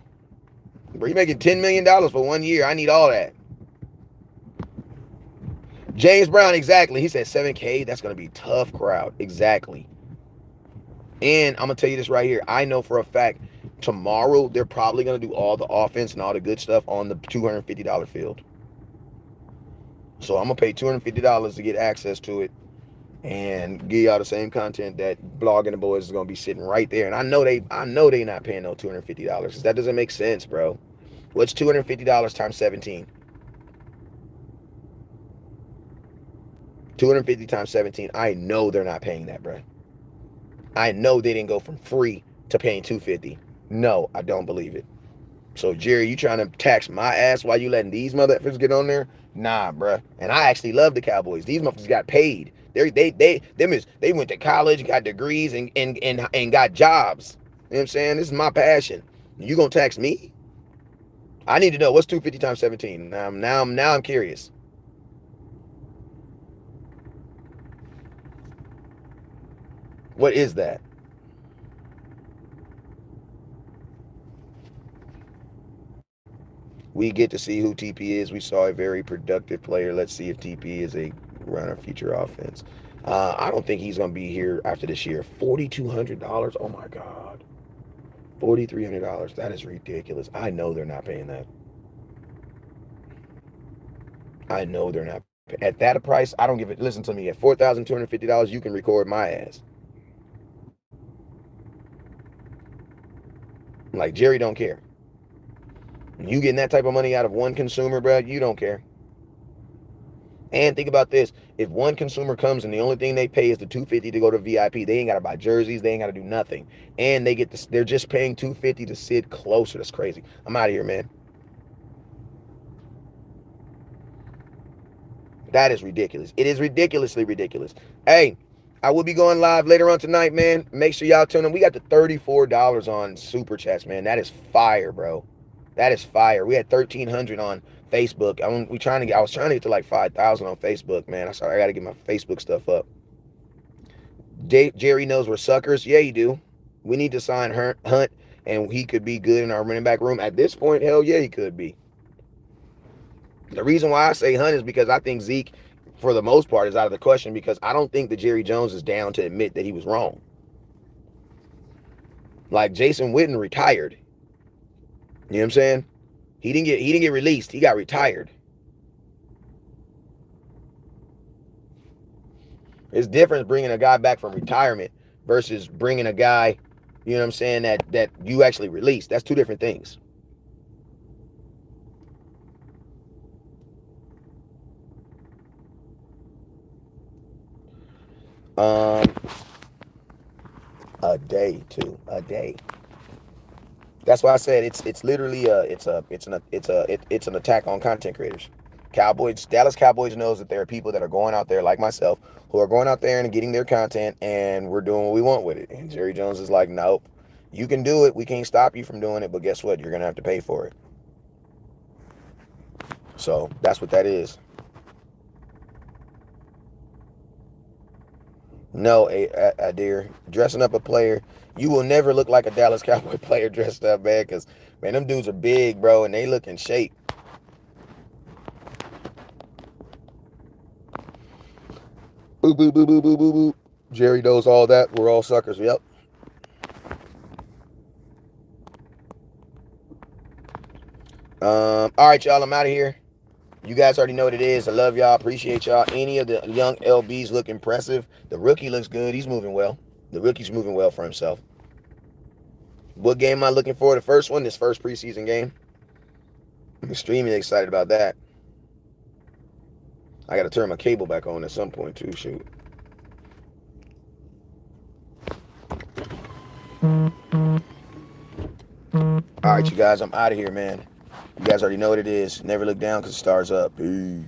Speaker 1: But he's making $10 million for 1 year. I need all that. James Brown, exactly. He said 7K. That's going to be a tough crowd. Exactly. And I'm going to tell you this right here. I know for a fact tomorrow they're probably going to do all the offense and all the good stuff on the $250 field. So I'm going to pay $250 to get access to it and give y'all the same content that Blogging the Boys is going to be sitting right there. And I know they not paying no $250 because that doesn't make sense, bro. What's $250 times 17? 250 times 17. I know they're not paying that, bro. I know they didn't go from free to paying $250. No, I don't believe it. So Jerry, you trying to tax my ass while you letting these motherfuckers get on there? Nah, bruh. And I actually love the Cowboys. These motherfuckers got paid. They went to college, got degrees, and got jobs. You know what I'm saying? This is my passion. You gonna tax me? I need to know what's 250 times 17. Now I'm curious. What is that? We get to see who TP is. We saw a very productive player. Let's see if TP is a runner future offense. I don't think he's going to be here after this year. $4,200. Oh my God. $4,300. That is ridiculous. I know they're not paying that. I know they're not. At that price, I don't give it. Listen to me. At $4,250, you can record my ass. Like Jerry don't care. You getting that type of money out of one consumer, bro, you don't care. And think about this. If one consumer comes and the only thing they pay is the $250 to go to VIP, they ain't got to buy jerseys. They ain't got to do nothing. And they get this, they're just paying $250 to sit closer. That's crazy. I'm out of here, man. That is ridiculous. It is ridiculously ridiculous. Hey, I will be going live later on tonight, man. Make sure y'all tune in. We got the $34 on Super Chats, man. That is fire, bro. That is fire. We had 1,300 on Facebook. I was trying to get to like 5,000 on Facebook, man. I got to get my Facebook stuff up. Jerry knows we're suckers. Yeah, you do. We need to sign Hunt, and he could be good in our running back room. At this point, hell yeah, he could be. The reason why I say Hunt is because I think Zeke, for the most part, is out of the question because I don't think that Jerry Jones is down to admit that he was wrong. Like Jason Witten retired. You know what I'm saying? He didn't get released. He got retired. It's different bringing a guy back from retirement versus bringing a guy, you know what I'm saying, that you actually released. That's two different things. A day too. A day. That's why I said it's literally it's an attack on content creators. Dallas Cowboys knows that there are people that are going out there like myself who are going out there and getting their content, and we're doing what we want with it. And Jerry Jones is like, nope, you can do it. We can't stop you from doing it, but guess what? You're gonna have to pay for it. So that's what that is. No, dear, dressing up a player, you will never look like a Dallas Cowboy player dressed up, man, because, man, them dudes are big, bro, and they look in shape. Boo, boo, boo, boo, boo, boo, boo. Jerry knows all that. We're all suckers. Yep. All right, y'all, I'm out of here. You guys already know what it is. I love y'all. Appreciate y'all. Any of the young LBs look impressive. The rookie looks good. He's moving well. The rookie's moving well for himself. What game am I looking for? The first one, this first preseason game. I'm extremely excited about that. I got to turn my cable back on at some point, too. Shoot. All right, you guys, I'm out of here, man. You guys already know what it is. Never look down because the stars up. Peace.